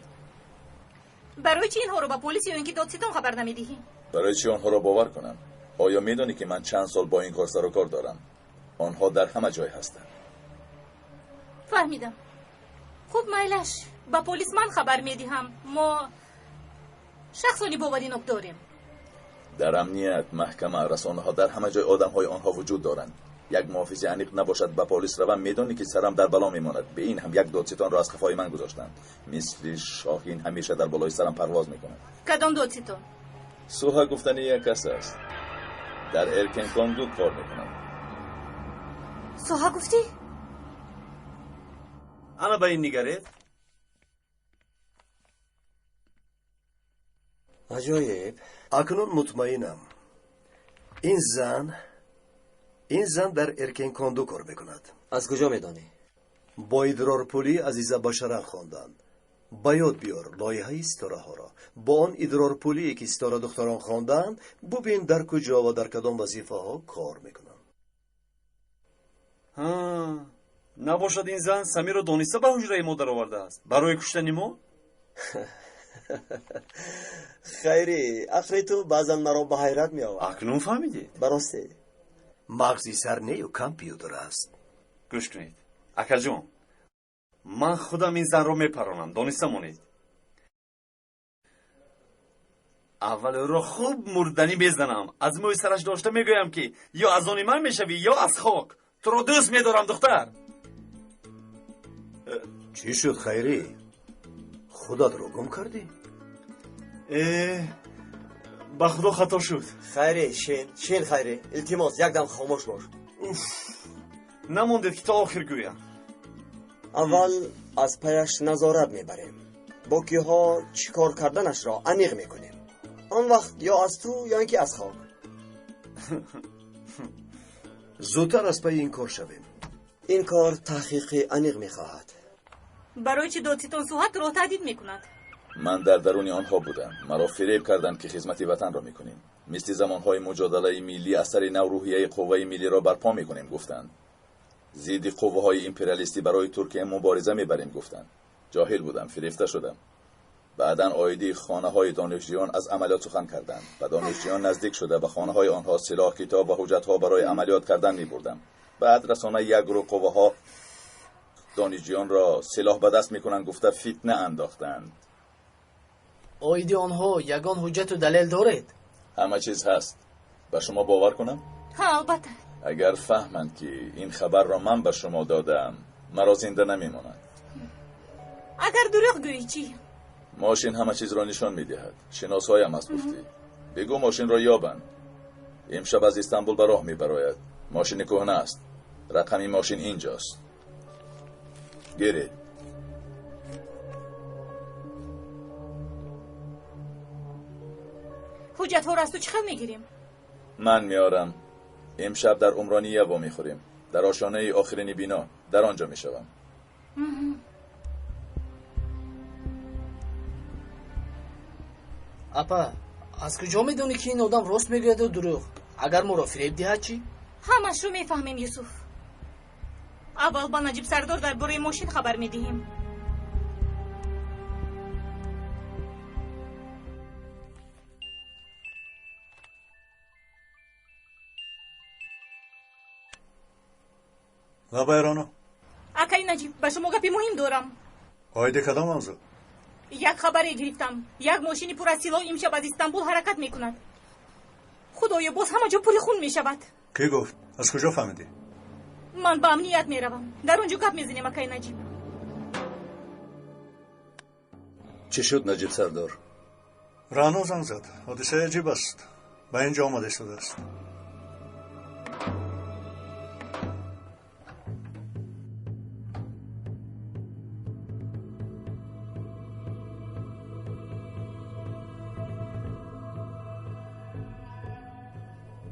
برای چی اینها رو با پلیس یا اینکه دادستان خبر نمیدهی؟ برای چی آنها را باور کنم؟ آیا میدانی که من چند سال با این کار سر و کار دارم؟ آنها در همه جای هستند. فهمیدم. خوب میلش با پلیس من خبر میدهم. ما شخصانی باوری داریم. در امنیت، محکمه، رسانه ها در همه جای آدم های آنها وجود دارند. یک محافظ انیق نباشد با پلیس روم میدانی که سرم در بلا میماند. به این هم یک دادستان را از خفای من گذاشتند. مثل شاهین همیشه در بالای سرم پرواز میکند. کدام دادستان؟ سوها گفتنی یک کس است. در ارکن کاندو کار میکند. سوها گفتی؟ انا به این نگرید. عجایب. اکنون مطمئنم این زن در ارکن کاندو کار میکند. از کجا میدانی؟ با ادرار پولی عزیزه بشران خواندند. با یاد بیار لایحه ستاره ها را. با آن ادرار پولی که ستاره دختران خواندند ببین در کجا و در کدام وظیفه ها کار میکنند. نباشد این زن سمیر را دانسته به حجره ما در آورده است برای کشتن ما؟ خیری اخری تو بعضا مرا به حیرت می آورد. اکنون فهمیدید؟ براسته مغزی سر نه و کامپیوتر است. گوش کنید اکا جان، من خودم این زن را میپرانم. دانسته مانید. اول را خوب مردنی بزنم. از موی سرش داشته میگویم که یا از آن من میشوی یا از خاک. تو را دوست میدارم دختر. چی شد خیری؟ خودت رو گم کردی؟ به خدا خطا شد. خیری شین خیری التماس یک دم خاموش باش. نماندید که تا آخر گویم. اول از پیش نظارت میبریم. باکی ها چیکار کردنش را عمیق میکنیم. آن وقت یا از تو یا اینکه از خاک. زودتر از پی این کار شویم. این کار تحقیق عمیق میخواهد. برای چی دادستان سوحت رو تهدید میکند؟ من در درون آنها بودم. مرا فریب کردند که خدمت وطن را میکنیم. مثل زمانهای مجادله ملی اثر نو روحیه قوه ملی را برپا میکنیم گفتند. ضد قوه های امپریالیستی برای ترکیه مبارزه میبریم گفتند. جاهل بودم، فریفته شدم. بعداً آیدی خانه های دانشجویان از عملیات سخن کردند و دانشجویان نزدیک شده به خانه های آنها سلاح، کتاب و حجت ها برای عملیات کردن می بردم. بعد رسانه یک گروه قوه ها دانشجویان را سلاح به دست می کنند گفته فتنه انداختند. آیدی آنها یگان حجت و دلیل دارید؟ همه چیز هست. به شما باور کنم؟ ها البته. اگر فهمند که این خبر را من به شما دادم مرا زنده نمیمانند. اگر دروغ گویی چی؟ ماشین همه چیز را نشان میدهد. شناسایم از گفتی. بگو ماشین را یابند. امشب از استانبول به راه میبراید. ماشین کهنه است. رقم ماشین اینجاست. گیرید. حجت ها را از تو چه خیلی میگیریم؟ من میارم. امشب در عمرانیه با میخوریم. در آشانه آخرین بینا. در آنجا میشوم. اپا از کجا میدونی که این آدم راست میگوید و دروغ؟ اگر ما را فریب دهد چی؟ همش رو میفهمیم یوسف. اول با نجیب سردار در باره ماشین خبر میدهیم. و بایرانو اکای نجیب به شما گپی مهم دارم. هایده کدام موضوع؟ یک خبری گرفتم. یک ماشین پر از سلاح امشب از استانبول حرکت میکند. خدایا باز همه جا پر خون میشود. کی گفت؟ از کجا فهمیدی؟ من به امنیت میروم. در اونجا گپ میزنیم اکای نجیب. چه شد نجیب سردار؟ رانو زنگ زد. حادثه عجیب است. به اینجا آماده شده است.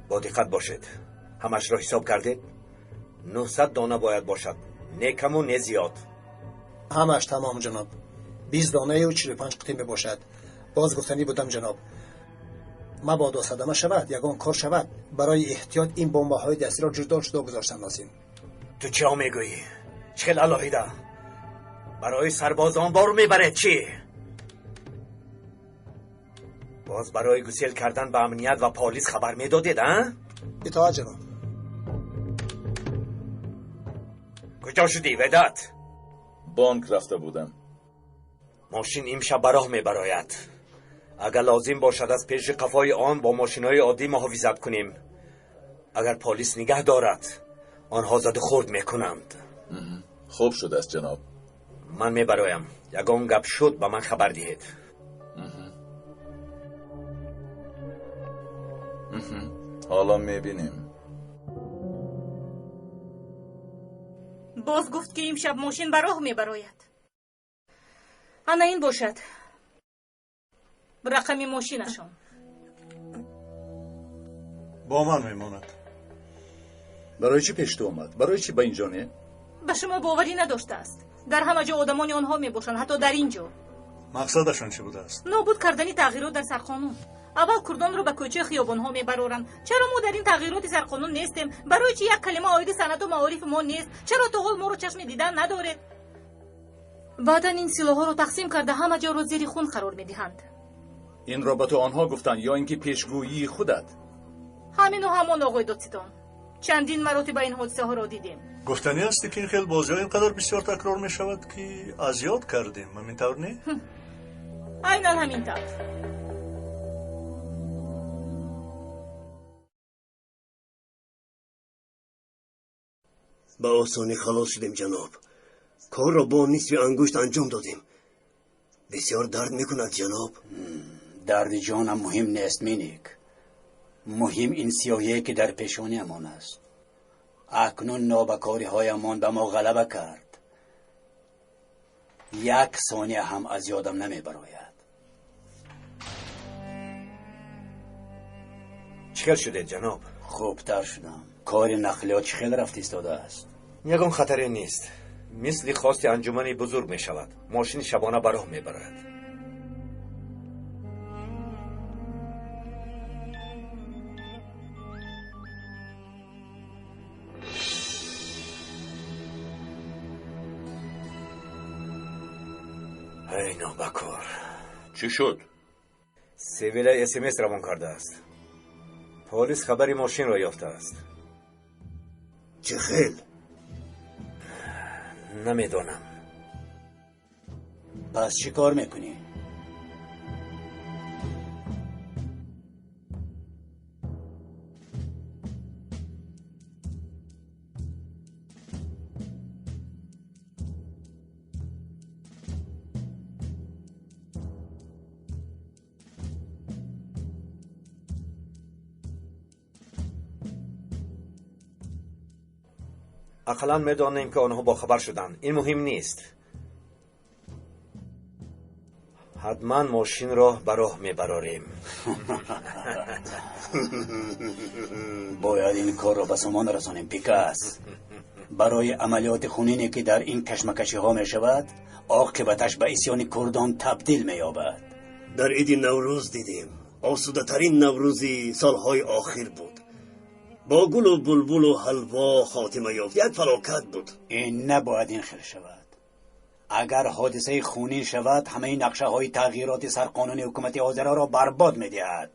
با دقت باشید. همش را حساب کردید؟ 900 دانه باید باشد. نه کم و نه زیاد. همش تمام جناب. 20 دانه و 45 قطعه می باشد. باز گفتنی بودم جناب. مبادا صدمه شود یگان کار شود. برای احتیاط این بمب های دستی را جدا جدا گذاشتن لازم. تو چه میگویی؟ چه الهیده؟ برای سربازان بار میبره چی؟ باز برای گسیل کردن به امنیت و پلیس خبر میدادید ها؟ اطاعت جناب. کجا شدی ودت؟ بانک رفته بودم. ماشین امشب به راه میبراید. اگر لازم باشد از پیش قفای آن با ماشین‌های عادی محافظت کنیم. اگر پلیس نگه دارد آنها زده خورد میکنند. خوب شد است جناب. من میبرایم. یگان گپ شد به من خبر دهید. حالا میبینیم. باز گفت که امشب ماشین به راه میبراید. انا این باشد رقم ماشینشان. با من میماند. برای چی پیش تو اومد؟ برای چی به اینجا نه؟ به شما باوری نداشته است. در همه جا آدمان آنها میباشند. حتی در اینجا. مقصدشان چی بوده است؟ نابود کردن تغییرات در سرقانون. اول کردان رو به کوچه خیابان ها میبرورند. چرا ما در این تغییرات سرقانون نیستیم؟ برای چی یک کلمه عاید سند و معارف ما نیست؟ چرا طغل ما رو چشم دیدن نداره؟ بعدا این سلاح ها رو تقسیم کرده همه جا رو زیر خون قرار میدهند. این را به تو آنها گفتن یا اینکه پیشگویی خودت؟ همین و همان آقای دادستان. چندین مراتب این حادثه ها را دیدیم. گفتنی است که این خیلی بازی ها اینقدر بسیار تکرار می شود که از یاد کردیم. همینطور نه؟ عیناً همینطور. به آسانی خلاص شدیم جناب. کار را با نصف انگشت انجام دادیم. بسیار درد میکند جناب. درد جانم مهم نیست مینیک. مهم این سیاهی که در پیشانی امان است. اکنون نابکاری هایمان به ما غلبه کرد. یک ثانیه هم از یادم نمی براید. چخیل شده جناب؟ خوبتر شدم. کار نقلیات چخیل رفت ایستاده است. یگان خطری نیست. مثل خواست انجمنی بزرگ می شود. ماشین شبانه به راه می براید. ای نابکار. چی شد؟ سیویل اسمس روان کرده است. پلیس خبری ماشین را یافته است. چه خیل؟ نمیدونم. پس چی کار میکنی؟ اقلا میدانیم که آنها با خبر شدند. این مهم نیست. حتما ماشین را به راه میبراریم. باید این کار را به سامان رسانیم پیکاس. برای عملیات خونینی که در این کشمکشی ها می شود عاقبتش به عصیان کردان تبدیل می یابد. در عید نوروز دیدیم آسوده ترین نوروزی سالهای آخر بود. با گل و بلبل و حلوا خاتمه یافت. یک فلاکت بود. این نباید این خیر شود. اگر حادثه خونین شود همه نقشه های تغییرات سرقانونی حکومت آذرا را برباد می دهد.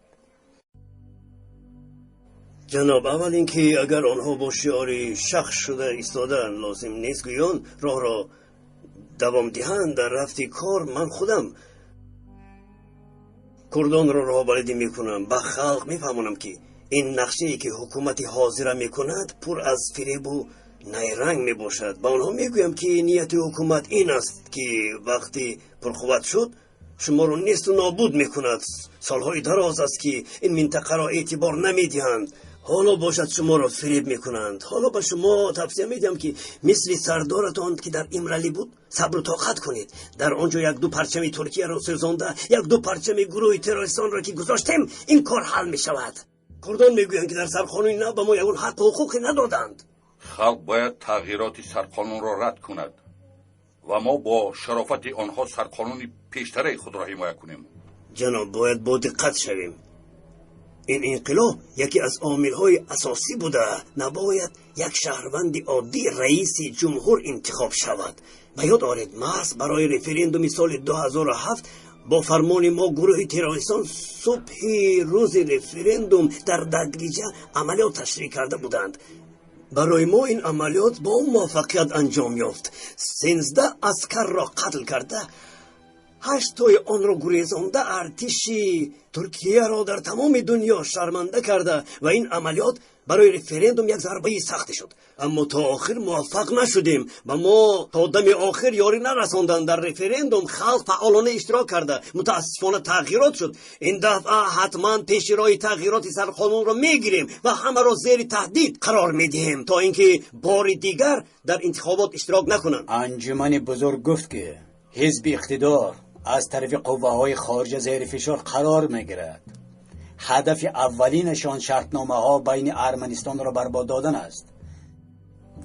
جناب، اول اینکه اگر آنها با شعاری شخص شده ایستادن لازم نیست گویان راه را دوام دهند در رفت کار. من خودم کردان را راهبردی میکنم. به خلق میفهمونم که این نقشه ای که حکومت حاضره میکند پر از فریب و نیرنگ میباشد. با آنها میگویم که نیت حکومت این است که وقتی پرقوت شد شما را نیست و نابود میکند. سالهای دراز است که این منطقه را اعتبار نمیدهند. حالا باشد شما را فریب میکنند. حالا به شما توصیه میدم که مثل سردارتان که در امرلی بود صبر و طاقت کنید. در آنجا یک دو پرچم ترکیه را سوزانده یک دو پرچم گروه تروریستان را که گذاشتیم این کار حل میشود. کردان میگویند که در سرقانونی نه به ما یگان حق و حقوقی ندادند. خلق باید تغییرات سرقانون را رد کند و ما با شرافت آنها سرقانونی پیشتر خود را حمایت کنیم. جناب، باید با دقت شویم. این انقلاب یکی از عامل‌های اساسی بوده. نباید یک شهروند عادی رئیس جمهور انتخاب شود. به یاد آرید محض برای رفرندوم سال 2007 با فرمان ما گروه تروریستان صبح روز رفرندوم در ددگیجه عملیات تشریح کرده بودند. برای ما این عملیات با موفقیت انجام یافت. 13 عسکر را قتل کرده 8 تای آن را گریزانده ارتش ترکیه را در تمام دنیا شرمنده کرده و این عملیات برای رفرندوم یک ضربه سخت شد. اما تا آخر موفق نشدیم و ما تا دم آخر یاری نرساندند. در رفرندوم خلق فعالانه اشتراک کرده. متاسفانه تغییرات شد. این دفعه حتما پیش راه تغییرات سرقانون را میگیریم و همه را زیر تهدید قرار میدهیم تا اینکه بار دیگر در انتخابات اشتراک نکنند. انجمن بزرگ گفت که حزب اقتدار از طرف قوه‌های خارجه زیر فشار قرار میگیرد. هدف اولینشان شرطنامه ها بین ارمنستان را برباد دادن است.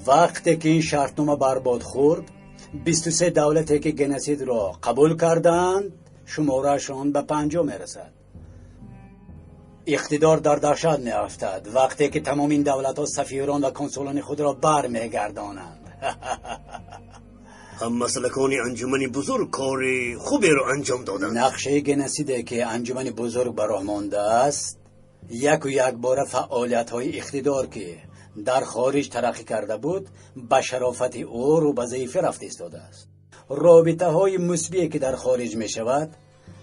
وقتی که این شرطنامه برباد خورد 23 دولتی که گنسید را قبول کردند شمارهشان به 50 میرسد. اقتدار در دهشت میافتد وقتی که تمام این دولت ها سفیران و کنسولان خود را بر میگردانند. هم مسلکان انجمن بزرگ کار خوبی را انجام دادند. نقشه گنسیده که انجمن بزرگ براه مانده است یک و یک بار فعالیت های اقتدار که در خارج ترقی کرده بود به شرافت او رو به ضعیفی رفت ایستاده است. رابطه های مثبتی که در خارج می شود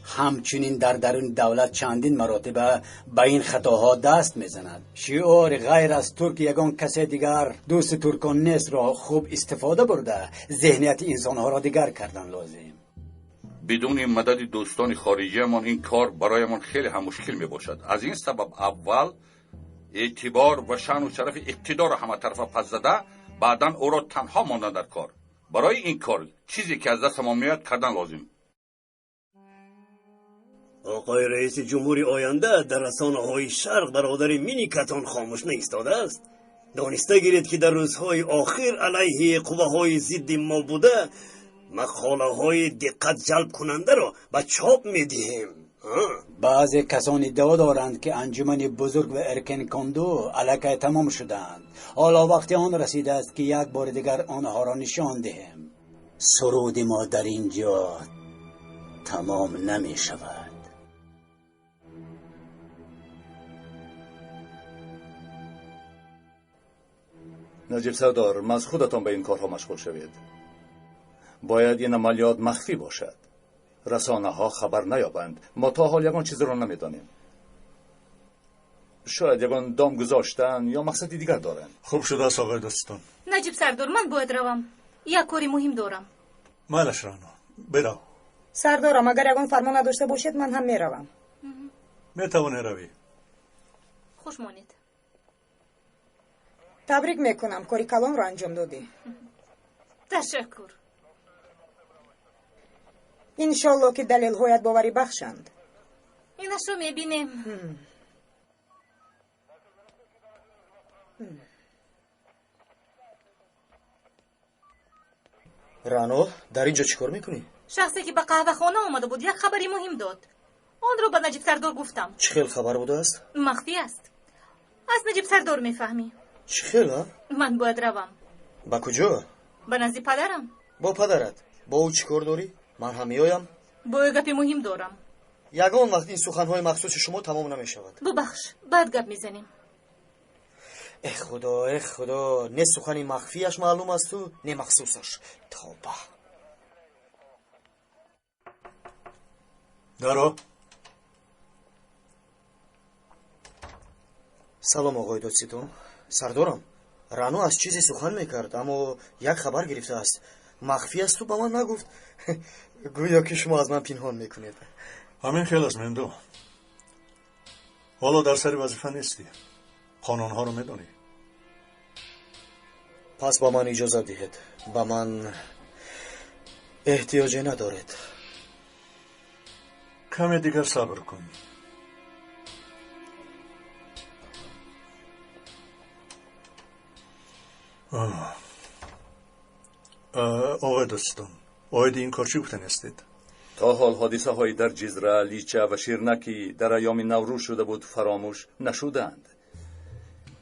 همچنین در درون دولت چندین مراتب به این خطاها دست میزند. شعار غیر از ترک یگان کسی دیگر دوست ترکان نیست را خوب استفاده برده ذهنیت انسانها را دیگر کردن لازم. بدون مدد دوستان خارجیمان این کار برایمان خیلی هم مشکل می باشد. از این سبب اول اعتبار و شأن و شرف اقتدار را همه طرف پس زده بعدا او را تنها ماندن در کار. برای این کار چیزی که از دست ما میاد کردن لازم. آقای رئیس جمهوری آینده در رسانه‌های شرق برادر مینی کتان خاموش نایستاده است. دانسته گیرید که در روزهای آخر علیه قوه‌های ضد ما بوده مقاله‌های دقت جلب کننده را به چاپ می‌دهیم. بعضی کسان ادعا دارند که انجمن بزرگ و ارکن کندو علاقه تمام شدند. حالا وقت آن رسیده است که یک بار دیگر آنها را نشان دهیم. سرود ما در اینجا تمام نمی شود. نجیب سردار، از خودتان به این کارها مشغول شوید. باید این عملیات مخفی باشد. رسانه ها خبر نیابند. ما تا حال یگان چیز را نمیدانیم. شاید یگان دام گذاشتن یا مقصدی دیگر دارند. خوب شده است آقای دستان. نجیب سردار من باید روم. یک کاری مهم دارم. مالش رانا برو. سردارم اگر یگان فرمان نداشته باشید من هم میروم. میتوانی روی. خوش مانید. табрик мекунам, кори калонро анҷом додӣ. ташаккур. иншолло ки далелҳоят боварӣ бахшанд. инашро мебинем. раъно дар инҷо чӣ кор мекунӣ? шахсе ки ба қаҳвахона омада буд як хабари муҳим дод. онро ба наҷиб сардор гуфтам. чӣ хел хабар будааст? махфӣ аст. аз наҷиб сардор мефаҳмӣ. чӣ хел? ман бояд равам. ба куҷо? ба назди падарам. бо падарат? бо ӯ чӣ кор дорӣ? ман ҳам меоям. бо ӯ гапи муҳим дорам. ягон вақт ин суханҳои махсуси шумо тамом намешавад. бубахш, баъд гап мезанем. эх худо, не сухани махфияш маълум асту, не махсусаш. тоба. даро. салом оғои додситон. сардорам, раъно аз чизе сухан мекард, аммо як хабар гирифтааст. махфӣ асту ба ман нагуфт. гӯё ки шумо аз ман пинҳон мекунед. ҳамин хел аст мендо. ҳоло дар сари вазифа нестӣ. қонунҳоро медонӣ. пас ба ман иҷозат диҳед. ба ман эҳтиёҷе надоред. каме дигар сабр кун. оғои дӯстон, оиди ин кор чӣ гуфтанистед? تا حال حادثه های در جزره، لیچه و شیرنکی در ایام نوروز شده بود فراموش نشدند.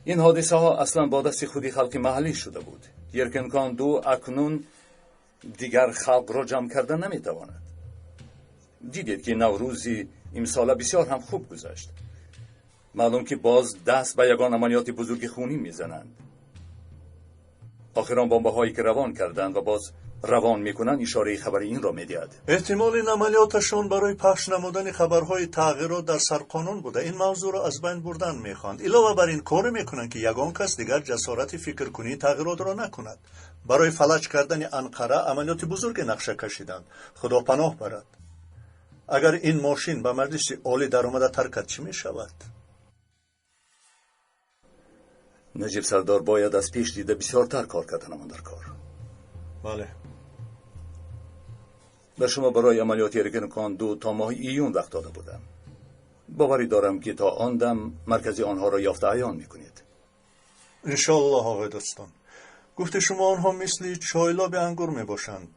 این حادثه ها اصلا با دست خودی خلق محلی شده بود. یرکنکان دو اکنون دیگر خلق را جمع کردن نمیتواند. دیدید که نوروزی امسال بسیار هم خوب گذشت. معلوم که باز دست به یگان عملیات بزرگ خونی میزنند. آخران بمب‌هایی که روان کردند و باز روان میکنن اشاره خبری این را میدهد. احتمال این عملیاتشون برای پخش نمودن خبرهای تغییرات در سرقانون بوده. این موضوع را از بین بردن میخواند. علاوه بر این کار میکنن که یگان کس دیگر جسارت فکر کنی تغییرات را نکند. برای فلج کردن انقره عملیات بزرگ نقشه کشیدند. خدا پناه برد. اگر این ماشین به مجلس عالی در آمده ترکت چی میشود؟ نجیب سردار باید از پیش دیده بسیارتر کار کردن در کار. بله. به شما برای عملیات یرکنکان دو تا ماه ایون وقت داده بودم. باوری دارم که تا آن دم مرکزی آنها را یافته عیان میکنید. انشالله آقای دوستان. گفت شما آنها مثل چایلاب انگور میباشند.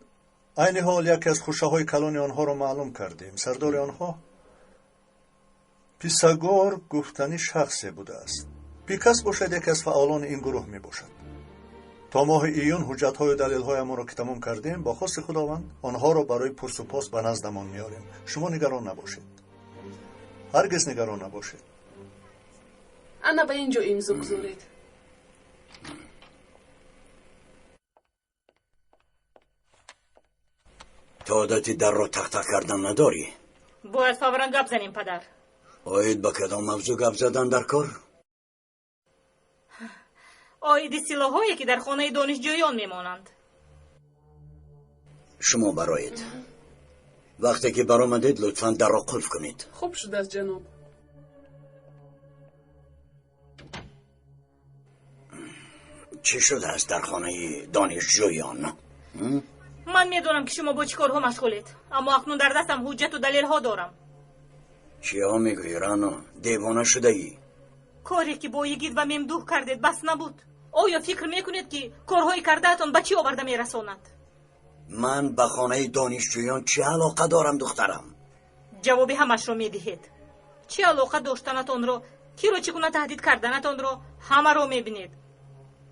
عین حال یکی از خوشه های کلان آنها را معلوم کردیم. سردار آنها پیساگور گفتنی شخصی بوده است. پیکس باشد یکی از فعالان این گروه میباشد. تا ماه ایون حجت‌های و دلیل‌هایمان را که تمام کردیم با خواست خداوند آنها را برای پرس و پاس به نزدمان میاریم. شما نگران نباشید. هرگز نگران نباشید. انا به اینجا امضا گذارید. تو عادتی در رو تق تق کردن نداری؟ باید فوراً گپ زنیم پدر. آید با کدام موضوع گپ زدن در کار؟ آید سلاح‌هایی که در خانه دانشجویان میمانند. شما برایید. وقتی که برآمدید لطفاً در را قلف کنید. خوب شده است جناب. چی شده است در خانه دانشجویان؟ من میدونم که شما با چی کارها مشغولید، اما اکنون در دستم حجت و دلیل‌ها دارم. چیا میگویی رانا؟ دیوانه شده ای؟ کاری که با یگید و ممدوح کردید بس نبود. آیا فکر میکنید که کارهای کردهتان به چی آورده میرساند؟ من به خانه دانشجویان چه علاقه دارم دخترم؟ جوابی همش رو میدهید. چه علاقه داشتنتان رو، کی رو چگونه تهدید کردنتان رو همه رو میبینید.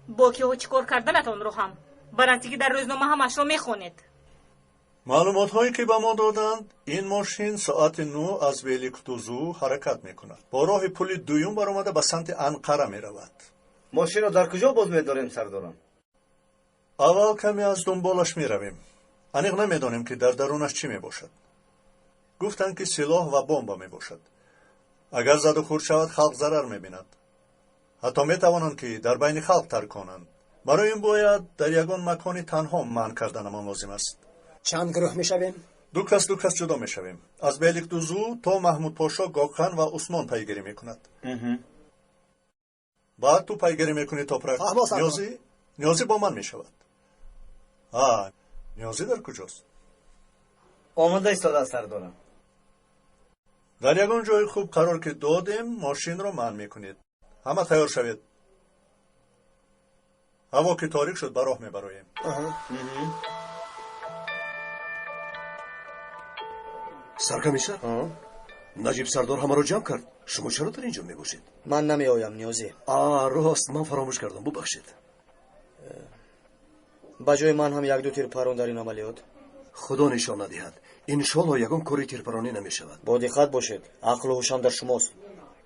با کی ها چیکار کردنتان رو هم برنامه‌ای در روزنامه همش رو میخونید. معلومات هایی که به ما دادند این ماشین ساعت 9 از ویلیکتوزو حرکت میکند. با راه پل دویم برآمده به سمت انقره میرود. ماشین را در کجا باز می‌داریم سردارم؟ اول کمی از دنبالش میرویم. انیق نمیدانیم که در درونش چی میباشد. گفتند که سلاح و بمب میباشد. اگر زد و خورد شود خلق ضرر میبیند. حتی میتوانند که در بین خلق ترک کنند. برای این باید در یگان مکانی تنها منع کردنمان لازم است. چند گروه میشویم؟ دو کس جدا میشویم. از بیلیکدوزو تا محمود پاشا، گاکخان و عثمان پیگیری میکند. بعد تو پیگیری میکنی تپرک. نیازی با من میشود. نیازی در کجاست؟ آماده ایستاده سردارم. در یگان جای خوب قرار که دادیم ماشین رو من میکنید. همه تیار شوید. هوا که تاریک شد براه میبرایم. سرکمیسر نجیب سردار همه رو جمع کرد. شما چرا در اینجا میباشید؟ من نمی آیم نیازی. راست من فراموش کردم، ببخشید. با جای من هم یک دو تیر پران در این عملیات. خدا نشان ندهد انشالله یگان کاری تیرپرانی نمی شود. با دقت باشید، عقل و هوشم در شماست.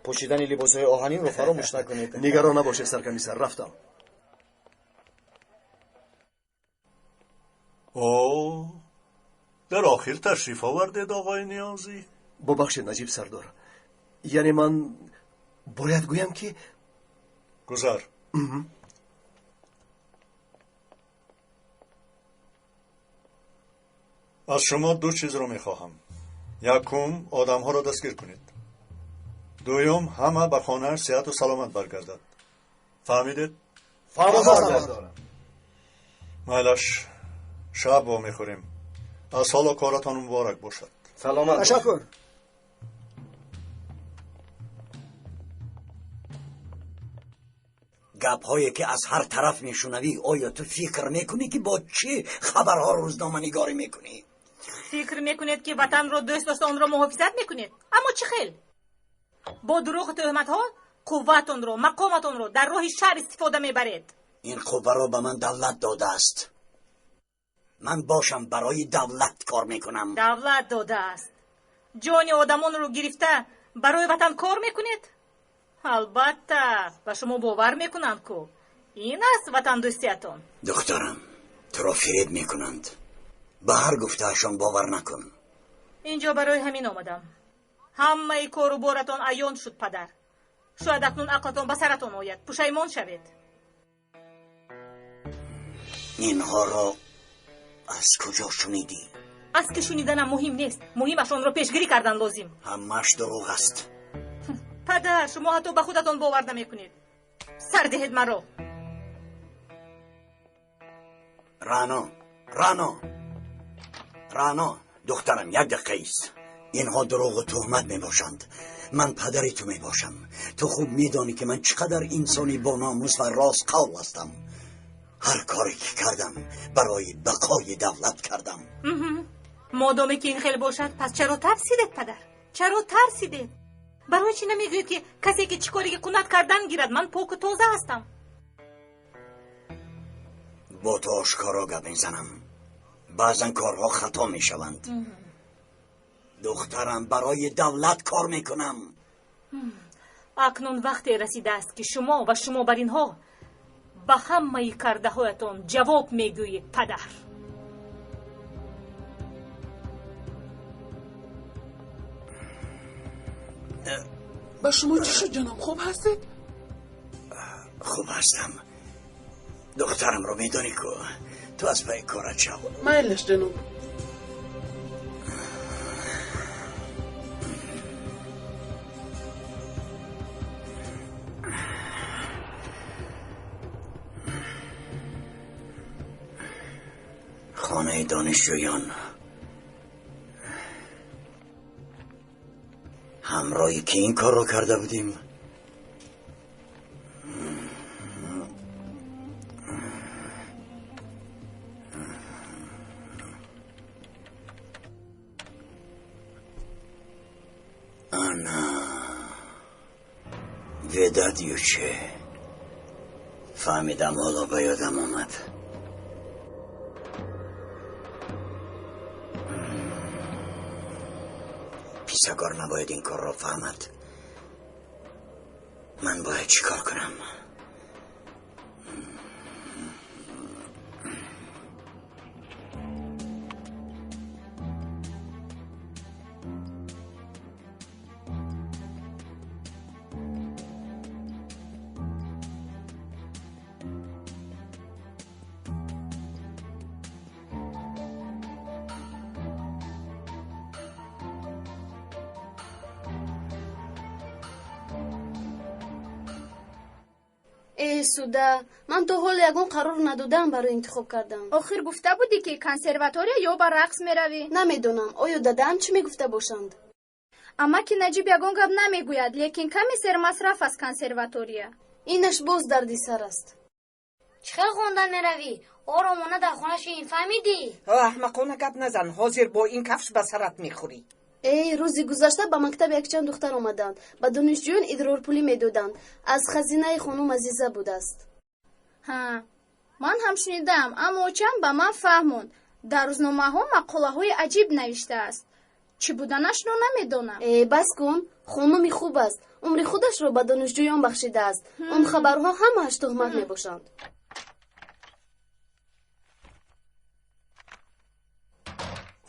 پوشیدن لباسهای آهنین رو فراموش نکنید. نگران نباشید سرکمیسر، رفتم. در آخر تشریف آوردید آقای نیازی؟ ببخشید نجیب سردار، یعنی من باید گویم که گذر. از شما دو چیز رو میخواهم. یکم آدم ها را دستگیر کنید. دویم همه به خانه صحت و سلامت برگردد. فهمیدید؟ فهمیدم. مالش شب با میخوریم. از حالا کارتان مبارک باشد. سلامت. تشکر. گپ هایی که از هر طرف میشنوی، آیا تو فکر میکنی که با چه خبرها روزنامه نگاری میکنی؟ فکر میکنید که وطن رو دوست داشته اون رو محافظت میکنید، اما چه خیل؟ با دروغ تهمت ها قوتون رو، مقامتون رو در راه شر استفاده میبرید. این قوه رو به من دولت داده است. من باشم برای دولت کار میکنم. دولت داده است. جان آدمان رو گرفته برای وطن کار میکنید؟ البته به شما باور میکنند که این است وطن دوستیتون. دخترم، تو را فریب میکنند. به هر گفتهشان باور نکن. اینجا برای همین آمدم. همه کار و بارتان عیان شد پدر. شاید اکنون عقلتان به سرتان آید، پشیمان شوید. اینها را از کجا شنیدی؟ از که شنیدنم مهم نیست، مهمشان را پیشگیری کردن لازم. همش دروغ است. پدر، شما حتی به خودتان باور نمیکنید. سر دهید مرا. رانا دخترم، یک دقیقه ایست. اینها دروغ و تهمت می باشند. من پدری تو می باشم. تو خوب می دانی که من چقدر انسانی با ناموس و راست قول هستم. هر کاری که کردم برای بقای دولت کردم. مادامی که این خیلی باشد، پس چرا ترسیدید پدر؟ چرا ترسیدید؟ برای چی نمیگوید که کسی که چی کاری که کند کردن گیرد؟ من پاک و تازه هستم. با تو آشکارا گپ میزنم. بعضا کارها خطا می شوند. دخترم، برای دولت کار میکنم. اکنون وقتی رسیده است که شما و شما بر اینها به همه کرده هایتان جواب میگویید پدر. با شما چی شد جناب؟ خوب هستید؟ خوب هستم. دخترم رو میدونی که تو از پای کارت شو. مایلش جناب. خانه دانشجویان، همراهی که این کار رو کرده بودیم. انا ودادیوچه فهمیدم، حالا به یادم آمد. پیسگار نباید این کار را فهمد. من باید چی کار کنم؟ суда ман то ҳол ягон қарор надодам барои интихоб кардан. охир гуфта будӣ ки консерватория ё ба рақс меравӣ? Намедонам оё дадаам чӣ мегуфта бошанд. амаки наҷиб ягон гап намегӯяд, лекин каме сермасраф аст консерватория. инаш боз дарди сар аст. чӣ хел хондан меравӣ? оромона дар хона шин фаҳмидӣ? аҳмақона гап назан, ҳозир бо ин кафш ба сарат мехӯрӣ. рӯзи гузашта ба мактаб якчанд духтар омаданд, ба донишҷӯён идрорпулӣ медоданд. Аз хазинаи хонум Азиза будааст. ман ҳам шунидам, аммо чанд ба ман фаҳмонд. дар рӯзномаҳо мақолаҳои аҷиб навиштааст. чӣ буданашро намедонам. бас кун, хонуми хуб аст. умри худашро ба донишҷӯён бахшидааст. он хабарҳо ҳамааш тухмат мебошанд.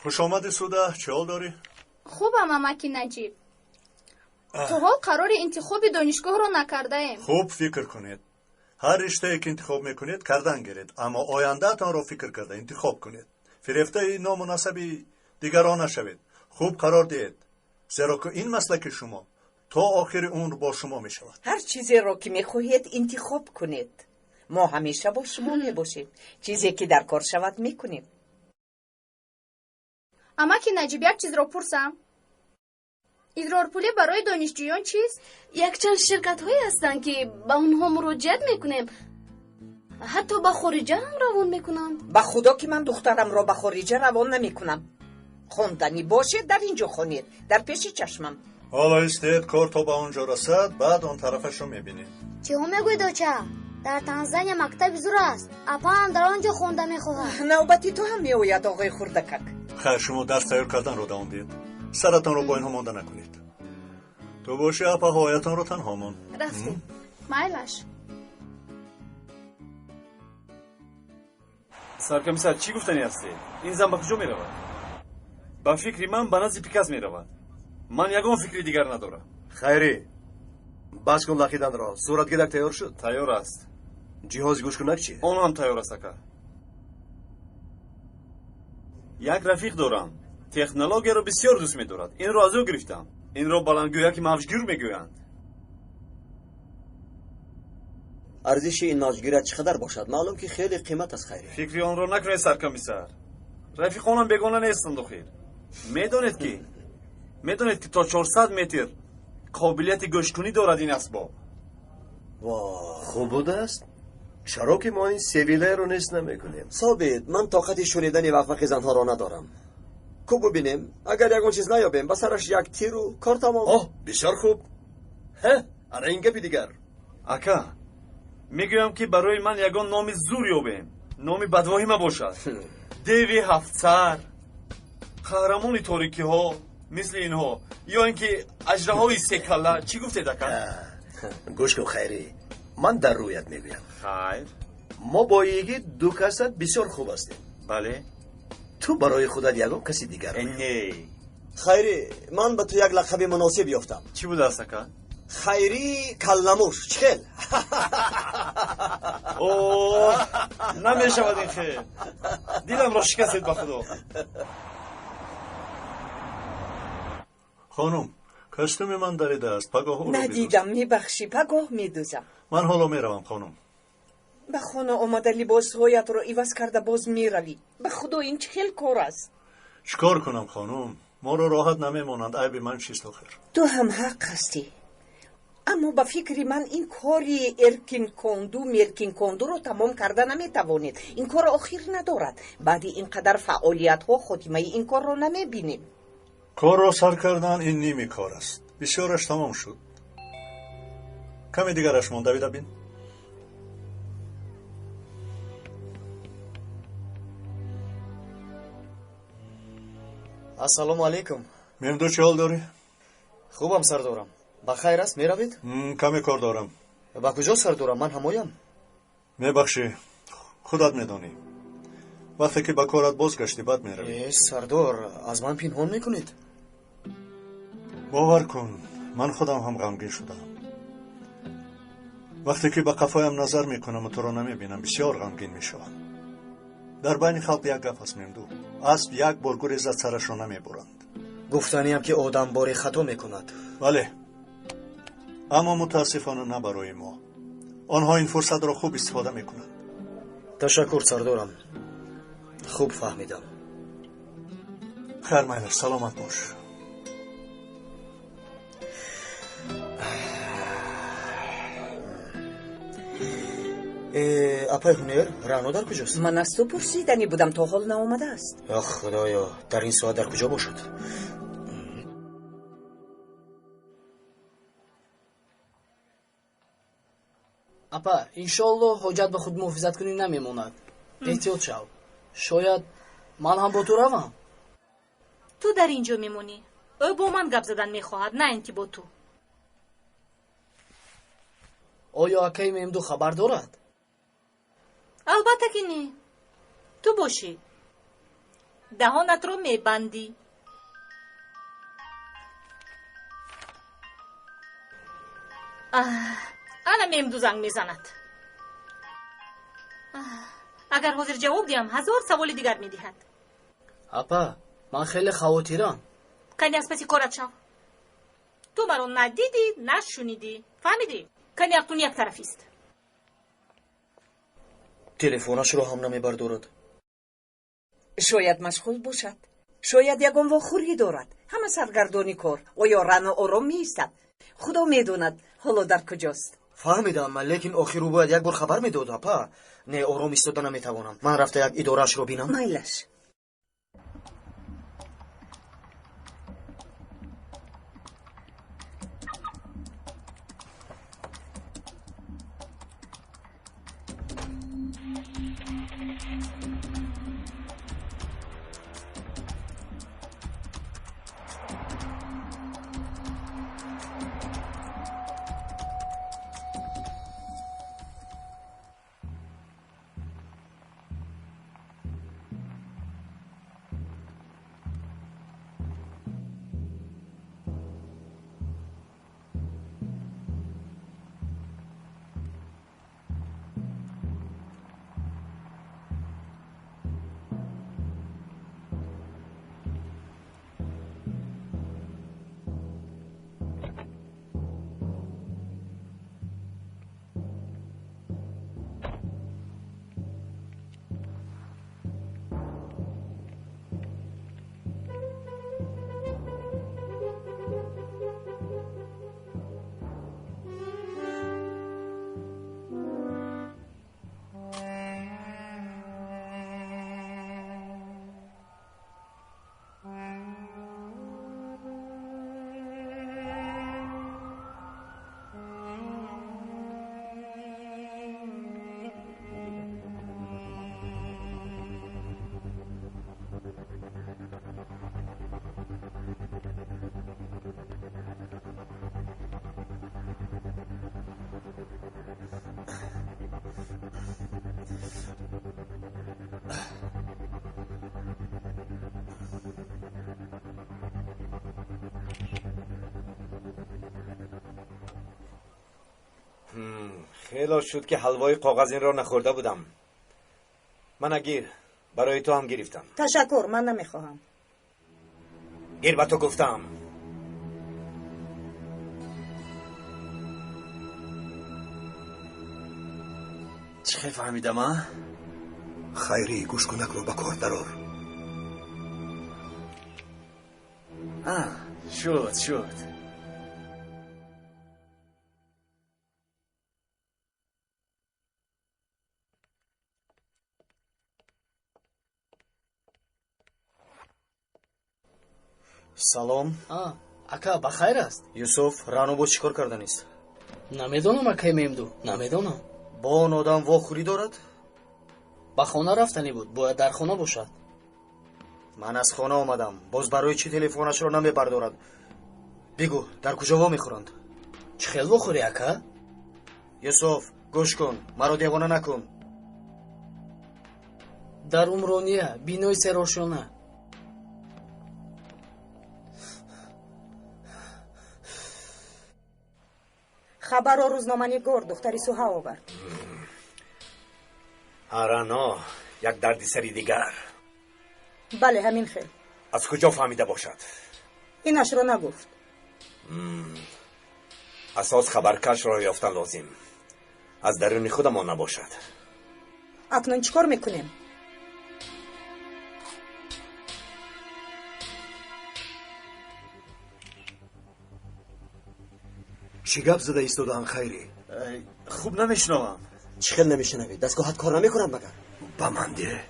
хушомади суда, чӣ ҳол дорӣ? хубам амаки наҷиб. то ҳол қарори интихоби донишгоҳро накардаем. хуб фикр кунед. ҳар риштае ки интихоб мекунед кардан гиред, аммо ояндаатонро фикр карда интихоб кунед. фирефтаи номунасаби дигарон нашавед. хуб қарор диҳед, зеро ки ин маслаки шумо то охири умр бо шумо мешавад. ҳар чизеро ки мехоҳед интихоб кунед. мо ҳамеша бо шумо мебошем. чизе ки дар кор шавад мекунем. амаки наҷиб, як чизро пурсам. идрорпулӣ барои донишҷӯён чист? якчанд ширкатҳое ҳастанд ки ба онҳо муроҷиат мекунем. ҳатто ба хориҷа ҳам равон мекунанд. ба худо ки ман духтарамро ба хориҷа равон намекунам. хонданӣ бошед дар ин ҷо хонед, дар пеши чашмам. ҳоло истед кор то ба он ҷо расад, баъд он тарафашро мебинем. чиҳо мегӯед оча? дар танзания мактаби зур аст. апаам дар он ҷо хонда мехоҳад. навбати ту ҳам меояд оғои хурдакак. хайр, шумо дарс тайёр карданро давом диҳед. саратонро бо инҳо монда накунед. то боши апа ҳоятонро танҳо мон. рафтем. майлаш. саркомиссар, чӣ гуфтанӣ ҳастед? ин зан ба куҷо меравад? ба фикри ман ба назди пикас меравад. ман ягон фикри дигар надорам. хайрӣ, бас кун лахиданро. суратгирак тайёр шуд? тайёр аст. ҷиҳози гӯшкунак чӣ? он ҳам тайёр аст ака. як рафиқ дорам. технологияро бисёр дӯст медорад. инро аз ӯ гирифтам. инро баландгӯяки мавҷгир мегӯянд. арзиши ин мавҷгират чӣ қадар бошад? маълум ки хеле қимат аст. хайр, фикри онро накунед саркомиссар. рафиқонам бегона нестанд охир. медонед ки то 400 метр қобилияти гӯшкунӣ дорад ин асбоб. хуб будааст. чаро ки мо ин севилаеро нест намекунем? собит, ман тоқати шунидани вақвақи занҳоро надорам. кӯ бубинем, агар ягон чиз наёбем, ба сараш як тиру кор тамом. бисёр хуб. ана ин гапи дигар. ака, мегӯям ки барои ман ягон номи зур ёбем. номи бадвоҳима бошад. деви ҳафтсар, қаҳрамони торикиҳо мисли инҳо, ё ин ки ажраҳои секалла. чӣ гуфтед ака? гӯш кун хайрӣ, ман дар рӯят мегӯям. хайр, мо бо йигит ду касат бисёр хуб ҳастем. бале. ту барои худат ягон каси дигар. хайрӣ, ман ба ту як лақаби муносиб ёфтам. чӣ будааст ака? хайрӣ калламуш. чӣ хел? намешавад ин хел. диламро шикастед ба худо. хонум, костюми ман даридааст. пагоҳ надидам, мебахшӣ, пагоҳ медӯзам. ман ҳоло меравам хонум. ба хона омада либосҳоятро иваз карда боз меравӣ. ба худо ин чӣ хел кор аст? чӣ кор кунам хонум? моро роҳат намемонанд. айби ман чист охир? ту ҳам ҳақ ҳастӣ. аммо ба фикри ман ин кори меркинкондуро тамом карда наметавонед. ин кор охир надорад. баъди ин қадар фаъолиятҳо хотимаи ин корро намебинем. корро сар кардан ин ними кор аст. бисёраш тамом шуд. каме дигараш монда вида бин. ассалому алайкум. мемду чӣ ҳол дорӣ? хубам сардорам. ба хайр аст, меравед? каме кор дорам. ба куҷо сардорам? ман ҳамоям. мебахшӣ, худат медонӣ. вақте ки ба корат бозгаштӣ баъд меравӣ. сардор, аз ман пинҳон мекунед? бовар кун, ман худам ҳам ғамгин шудам. вақте ки ба қафоям назар мекунаму туро намебинам, бисёр ғамгин мешавам. дар байни халқ як гап аст мемду. асб як бор гурезад сарашро намебуранд. гуфтаниам ки одам боре хато мекунад. бале, аммо мутаассифона на барои мо. آنها این فرصت را خوب استفاده میکنند. تشکر سردارم، خوب فهمیدم. خیر مایلر، سلامت باش. اپای هنر، رانو در کجاست؟ من از تو پرسیدنی بودم، تا حال نآمده است. آخ خدایا، در این ساعت در کجا باشد؟ اپا انشالله حاجت به خود محافظت کنی نمیماند. احتیاط شو. شاید من هم با تو روم. تو در اینجا میمونی. او با من گپ زدن میخواهد، نه اینکه با تو. آیا اکای ممدو خبر دارد؟ البته که نه. تو باشی. دهانت رو میبندی. انا ممدو زنگ میزند. اگر حاضر جواب دیم 1000 سوال دیگر میدهد. اپا من خیلی خواطرم. کنی از پسی کارت شو. تو مرا ندیدی نشونیدی، فهمیدی؟ کنی اقتون یک طرفی است. تلفنش رو هم نمیبردارد. شاید مشغول باشد، شاید یگان واخوری دارد. همه سرگردانی کار. آیا رانو آرام میایستد؟ خدا میداند حالا در کجاست. فهمیدم، لیکن آخر او باید یک بار خبر میداد. اپا نه، آرام ایستاده نمیتوانم. من رفته یک ادارهش رو بینم. مایلش. خیلی شد که حلوای کاغذ این را نخورده بودم. من گیر، برای تو هم گرفتم. تشکر، من نمیخواهم. گیر به تو گفتم. چه فهمیدم ها؟ خیری گوش کنک رو به کار درار. شد. سلام. اکا بخیر است. یوسف، رانو با چیکار کردن است؟ نمیدونم اکای ممدو، نمیدونم. با آن آدم واخوری دارد؟ با خانه رفتنی بود، باید در خانه باشد. من از خانه آمدم، باز برای چی تلفنش را نمیبردارد؟ بگو در کجا وا میخورند؟ چه خیلی واخوری اکا؟ یوسف گوش کن، مرا دیوانه نکن. در عمرانیه بینای سراشانه. خبر را روزنامه‌نگار دختری سوها آورد. آرانا، یک دردی سری دیگر. بله همین خیل. از کجا فهمیده باشد؟ اینش را نگفت. اساس خبرکش را یافتن لازم. از درون خودمان نباشد. اکنون چیکار میکنیم؟ چی گپ زده ایستادن خیری؟ خوب نمیشنوم. چی خیلی نمیشنوی؟ دستگاهت کار نمیکنند مگر؟ با من دیره.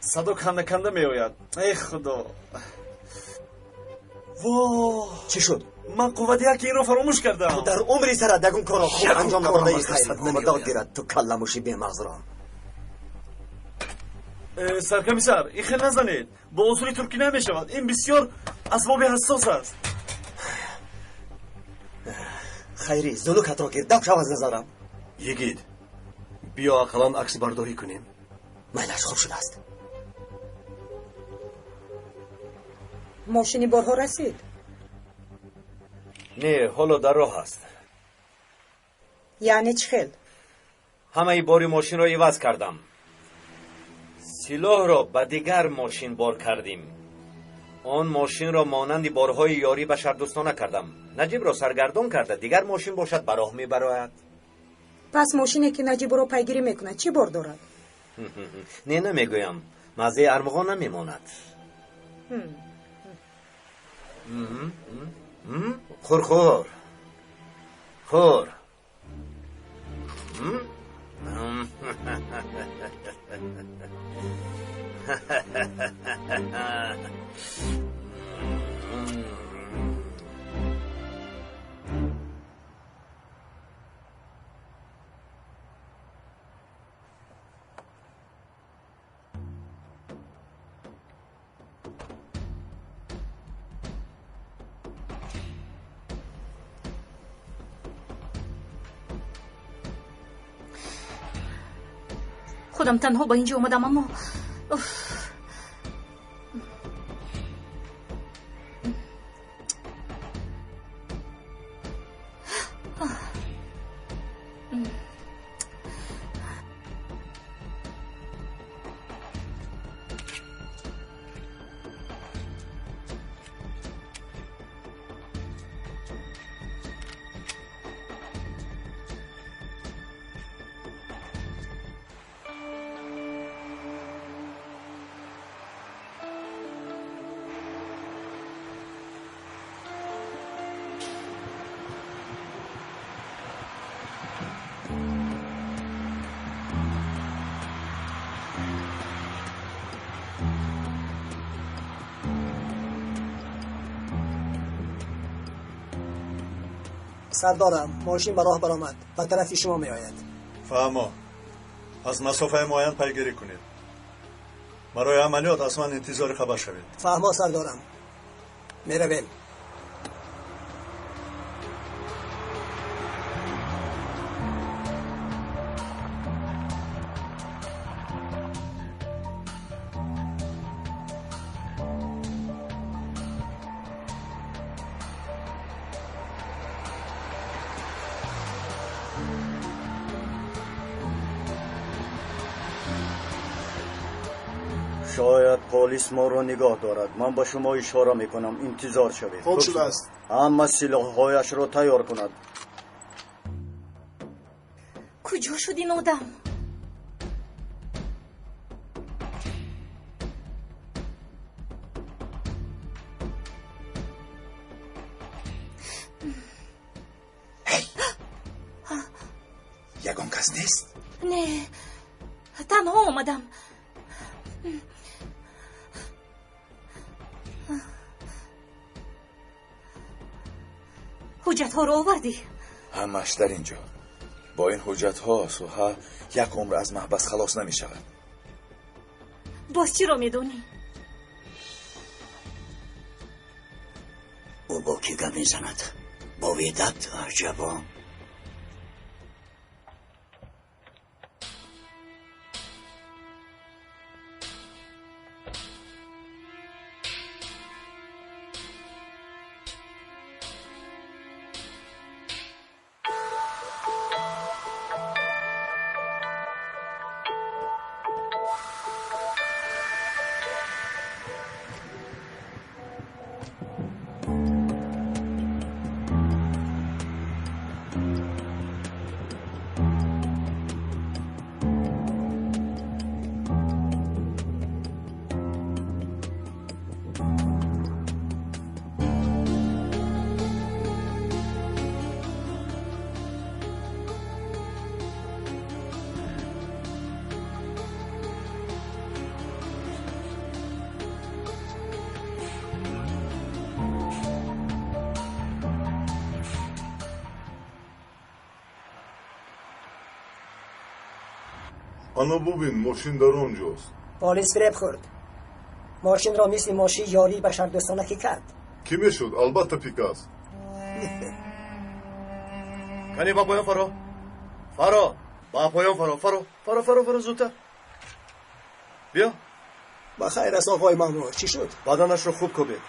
صدا کنده کنده میآید. ای خدا. واه چی شد؟ من قوت یکی این رو فراموش کردم. تو در عمری سر دگون کارا خوب انجام نداده ای خیر. خدا گیرد تو کلموشی بی مغز را. سرکمیسر این خیلی نزنید. با اصول ترکی نمیشود. این بسیار اسباب حساس است. خیری زلوکت را گردک شو از نظرم. یگید بیا اقلان عکس برداری کنیم. میلش خوب شده است. ماشینی بارها رسید؟ نه حالا در راه است. یعنی چی خیل؟ همه باری ماشین را عوض کردم. سلاح را به دیگر ماشین بار کردیم. آن ماشین را مانند بارهای یاری بشردوستانه کردم. نجیب را سرگردان کرده. دیگر ماشین باشد به راه میبراید. پس ماشینی که نجیب را پیگیری میکنه چی بار دارد؟ نه نمیگویم. مزه ارمغان نمیماند. خور خور خور. خودم تنها با اینجا اومدم اما سردارم ماشین به راه برآمد. به طرف شما می آید. فهمو. از مسافه معین پیگیری کنید. برای عملیات از من انتظار خبر شوید. فهمو سردارم. می رویم. شاید پلیس ما را نگاه دارد. من به شما اشاره میکنم انتظار شوید. خوب شده است. اما سلاح‌هایش را تیار کند. کجا شد این آدم؟ یگان کس نیست؟ نه تنها آمدم. حجت ها رو آوردی؟ همش در اینجا. با این حجت ها سوها یک عمر از محبس خلاص نمی شود. باز چی رو میدونی؟ او با کی گپ میزند؟ با ویدت عجبا. انا ببین ماشین در اونجاست. پلیس فریب خورد. ماشین را مثل ماشین یاری بشردوستانه کی کرد. کی میشد؟ البته پیکاس. کنی با پایان فرو. فرو. با پایان فرو زودتر. بیا. بخیر است آقای مامور. چی شد؟ بدنش رو خوب کوبید.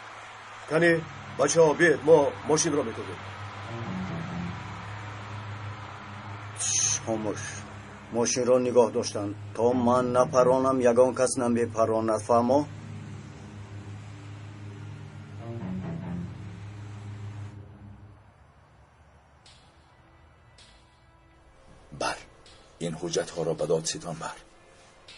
کنی بچه ها بیاید ما ماشین را میکوبیم. خاموش. ماشین را نگاه داشتن تا من نپرانم یگان کس نمیپراند. فهمو؟ بر این حجت ها را به دادستان بر.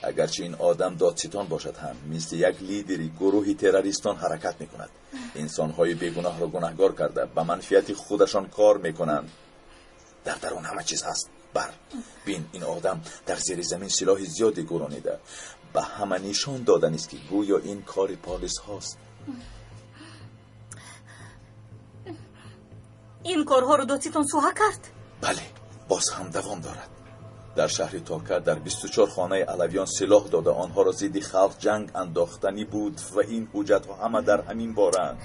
اگرچه این آدم دادستان باشد هم مثل یک لیدری گروهی تروریستان حرکت میکند. انسانهای بیگناه را گناهکار کرده به منفعت خودشان کار میکنند. در درون همه چیز هست. بر بین این آدم در زیر زمین سلاح زیادی گرانیده. به همه نشان دادن است که گویا این کار پلیس هاست. این کارها رو دادستان سوها کرد؟ بله باز هم دوام دارد. در شهر تاکا در 24 خانه علویان سلاح داده آنها را ضد خلق جنگ انداختنی بود و این حجت ها همه در همین بارند.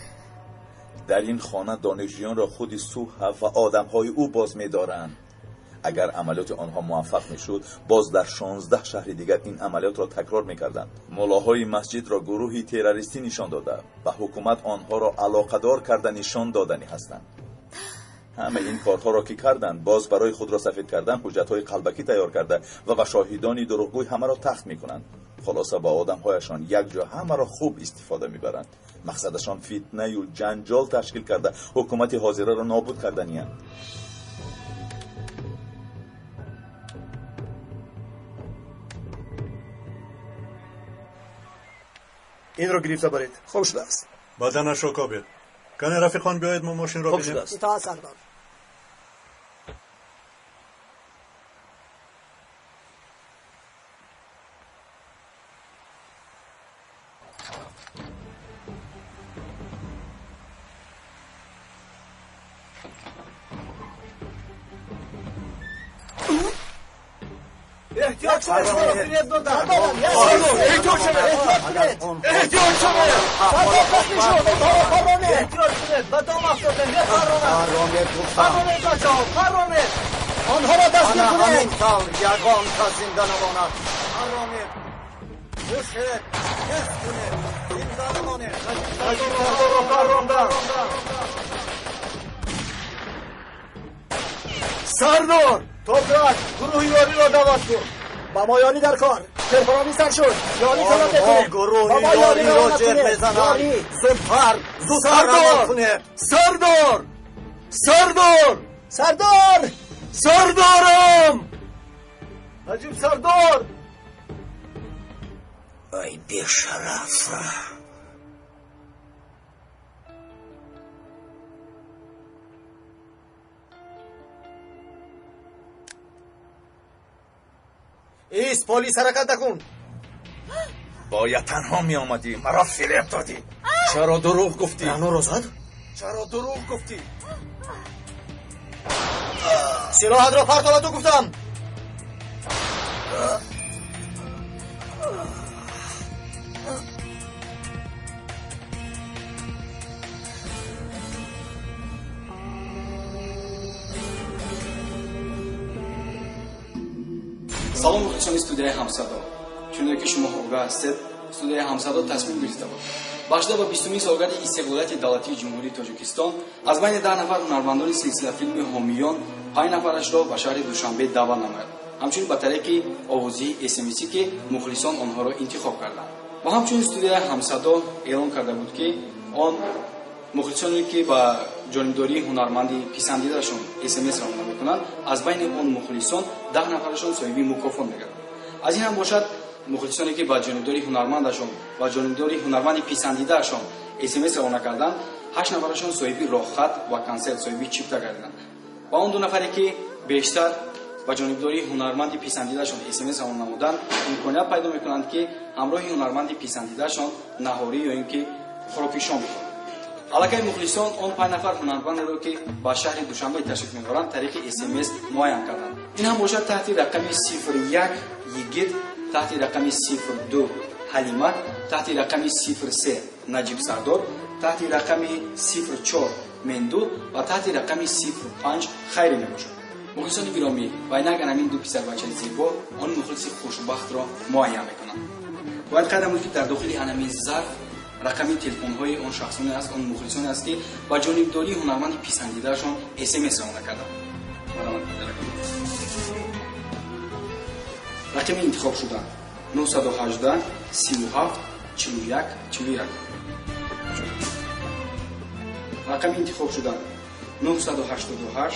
در این خانه دانشجویان را خود سوح و آدم های او باز می دارند. اگر عملیات آنها موفق می شد باز در 16 شهر دیگر این عملیات را تکرار می کردند. ملاهای مسجد را گروهی تروریستی نشان داده و حکومت آنها را علاقه‌دار کرده نشان دادنی هستند. همه این کارها را که کردند باز برای خود را سفید کردن حجت‌های قلبکی تیار کرده و به شاهدانی دروغگوی همه را تخت می‌کنند. خلاصه با آدم‌هایشان یک جا همه را خوب استفاده می‌برند. مقصدشان فتنه و جنجال تشکیل کرده حکومت حاضره را نابود کردنی است. این را گرفته برید. خوب شده است. بدنش را کابید. کنی رفیقان بیایید ما ماشین را بینیم. اطاعت سردار. احتیاط شما فریب دادن. احتیاط شما احتیاط شما احتیاط کنید به دام افتادن. فرانه بچه فرانه آنها را دست کنید. همین طور یگان کس زنده نماند. فرانه گوش کنید دست کنید زنده نمانید. سردار توبرک گروه یاری را دعوت کن. با ما یاری در کار. تلفنی سر شد. یاری تو را بکنید. گروه یاری را جر بزنند. زودتر سردارم عجیب سردار. ای بیشرف. ایست پلیس حرکت نکن. باید تنها می آمدی مرا فریب دادی. چرا دروغ گفتی؟ رانو را زد؟ چرا دروغ گفتی؟ سلاحت را پرتاب تو گفتم. салом мухлисони студияи ҳамсадо. чуноне ки шумо огаҳ ҳастед, студияи ҳамсадо тасмим гирифта буд бахшида ба 20-умин солгарди истиқлолияти давлатии ҷумҳурии тоҷикистон аз байни 10 нафар ҳунармандони силсилафилми ҳомиён 5 нафарашро ба шаҳри душанбе даъват намояд, ҳамчунин ба тариқи овозии смс ки мухлисон онҳоро интихоб карданд. ва ҳамчунин студияи ҳамсадо эълон карда буд ки он мухлисоне ки ба ҷонибдории ҳунарманди писандидашон смс равона мекунанд, аз байни он мухлисон 10 нафарашон соҳиби мукофот мегарданд. аз ин ҳам бошад мухлисоне ки ба ҷонибдории ҳунармандашон ва ҷонибдории ҳунарманди писандидаашон смс равона карданд, 8 нафарашон соҳиби роҳхат ва консерт соҳиби чипта гардиданд. ва он 2 нафаре ки бештар ба ҷонибдории ҳунарманди писандидашон смс равона намуданд, имконият пайдо мекунанд ки ҳамроҳи ҳунарманди писандидашон наҳорӣ ё ин ки хӯроки шом бихоранд. аллакай мухлисон он 5 нафар ҳунарвандро ки ба шаҳри душанбе ташриф мебаранд тариқи смс муайян карданд. ин ҳам бошад таҳти рақами 01 йигит, таҳти рақами 02 ҳалима, таҳти рақами 03 наҷиб сардор, таҳти рақами 04 менду ва таҳти рақами 05 хайре мебошад. мухлисони гиромӣ, байнак анамин ду писарбачаи зебо он мухлиси хушбахтро муайян мекунанд. бояд қайдам буд ки дар дохили анамин зарф рақами телефонҳои он шахсоне аст, он мухлисоне аст ки ба ҷонибдории ҳунарманди писандидаашон смс равона карданд. рақами интихоб шуда 918 37 41 41. рақами интихоб шуда 988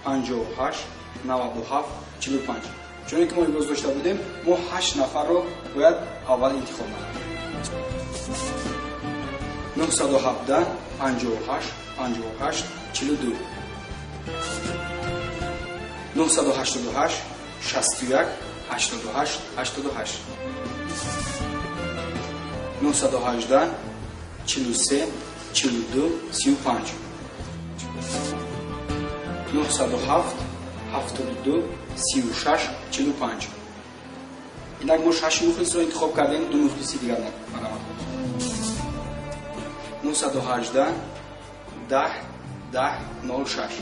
58 97 45. чуноне ки мо имрӯз дошта будем, мо 8 нафарро бояд аввал интихоб намоем. 917 58 58 42 988 61 88 88 918 43 42 35 907 72 36 45. инак мо 6 мухлисро интихоб кардем, 2 мухлиси дигар марамат. 918 10 10 06.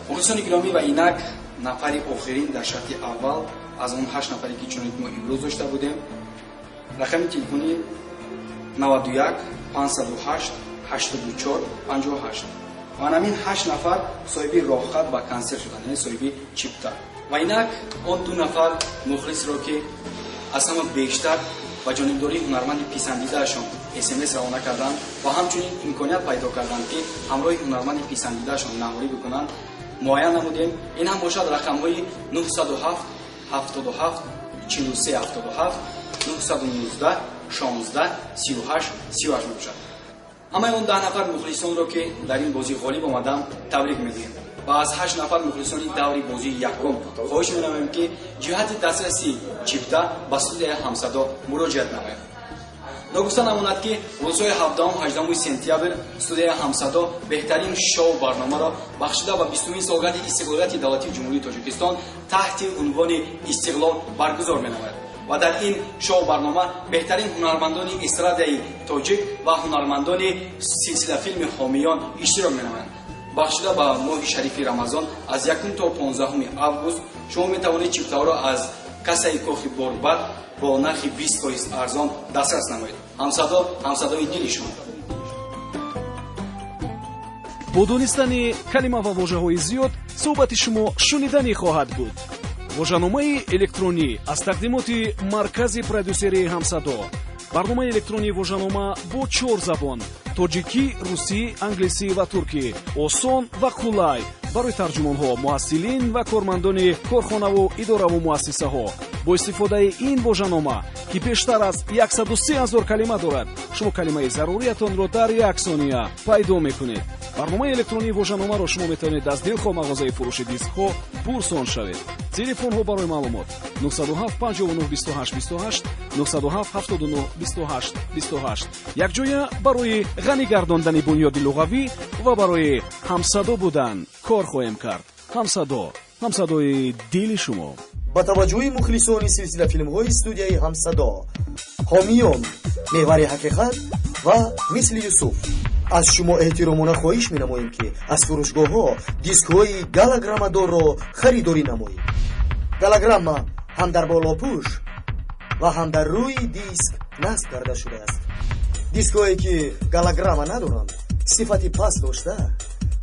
мухлисони гиромӣ ва инак нафари охирин дар шарти аввал аз он 8 нафаре ки чуноки мо имрӯз дошта будем, рақами телефони 91 508 84 58 ва ҳамин 8 нафар соҳиби роҳхат ва консер шуданд, яъне соҳиби чипта. ва инак он 2 нафар мухлисро ки аз ҳама бештар ба ҷонибдории ҳунарманди писандидаашон смс равона карданд ва ҳамчунин имконият пайдо карданд ки ҳамроҳи ҳунарманди писандидаашон наҳорӣ бикунанд, муайян намудем. ин ҳам бошад рақамҳои 907 77 43 77 919 16 38 38 мебошад. ҳамаи он 10 нафар мухлисонро ки дар ин бозӣ ғолиб омаданд табрик медиҳем ва аз 8 нафар мухлисони даври бозии якум хоҳиш менамоем ки ҷиҳати дастраси чипта ба студияи ҳамсадо муроҷиат намоем. ногуфта намонад ки рӯзҳои 7-8 сентябр студияи ҳамсадо беҳтарин шоу барномаро бахшида ба 20-умин солгарди истиқлолияти давлатии ҷумҳурии Тоҷикистон таҳти унвони истиқлол баргузор менамояд ва дар ин шоу барнома беҳтарин ҳунармандони эстрадаи тоҷик ва ҳунармандони силсилафилми ҳомиён иштирок менамоянд. бахшида ба моҳи шарифи рамазон аз 1 то 15 август шумо метавонед чиптаҳоро аз касаи кохи борбад бо нархи 20% арзон дастрас намоед. ҳамсадои дили шумо. бо донистани калима ва вожаҳои зиёд суҳбати шумо шуниданӣ хоҳад буд. вожаномаи электронӣ аз тақдимоти маркази продюсерии ҳамсадо. барномаи электронии вожанома бо 4 забон: тоҷикӣ, русӣ, англисӣ ва туркӣ. осон ва қулай барои тарҷумонҳо, муҳассилин ва кормандони корхонаву идораву муассисаҳо. бо истифодаи ин вожанома ки бештар аз 130 000 калима дорад, шумо калимаи заруриятонро дар 1 сония пайдо мекунед. барномаи электронии вожаномаро шумо метавонед аз дилхоҳ мағозаи фурӯши дискҳо пурсон шавед. телефонҳо барои маълумот 907 59 28 28 907 79 28 28. якҷоя барои ғанӣ гардондани бунёди луғавӣ ва барои ҳамсадо будан кор хоҳем кард. ҳамсадои дили шумо. ба таваҷҷӯҳи мухлисони силсилафилмҳои студияи ҳамсадо, ҳомиён, меҳвари ҳақиқат ва мисли Юсуф, аз шумо эҳтиромона хоҳиш менамоем ки аз фурӯшгоҳҳо дискҳои галаграммадорро харидорӣ намоед. галаграмма ҳам дар болопӯш ва ҳам дар рӯи диск насб карда шудааст. дискҳое ки галаграмма надоранд, сифати паст дошта,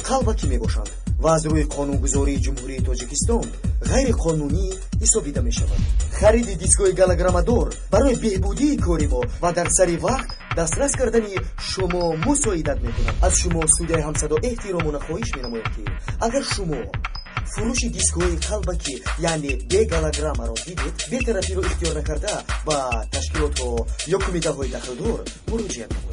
қалбакӣ мебошанд ва аз рӯи қонунгузории ҷумҳурии Тоҷикистон ғайриқонунӣ ҳисобида мешавад. хариди дискҳои галаграммадор барои беҳбудии кори мо ва дар сари вақт дастрас кардани шумо мусоидат мекунад. аз шумо студияи ҳамсадо эҳтиромона хоҳиш менамоем ки агар шумо фурӯши дискҳои қалбакӣ яъне бегалаграммаро дидед, бетарафиро ихтиёр накарда ба ташкилотҳо ё кумитаҳои дахлдор муроҷиат намоед.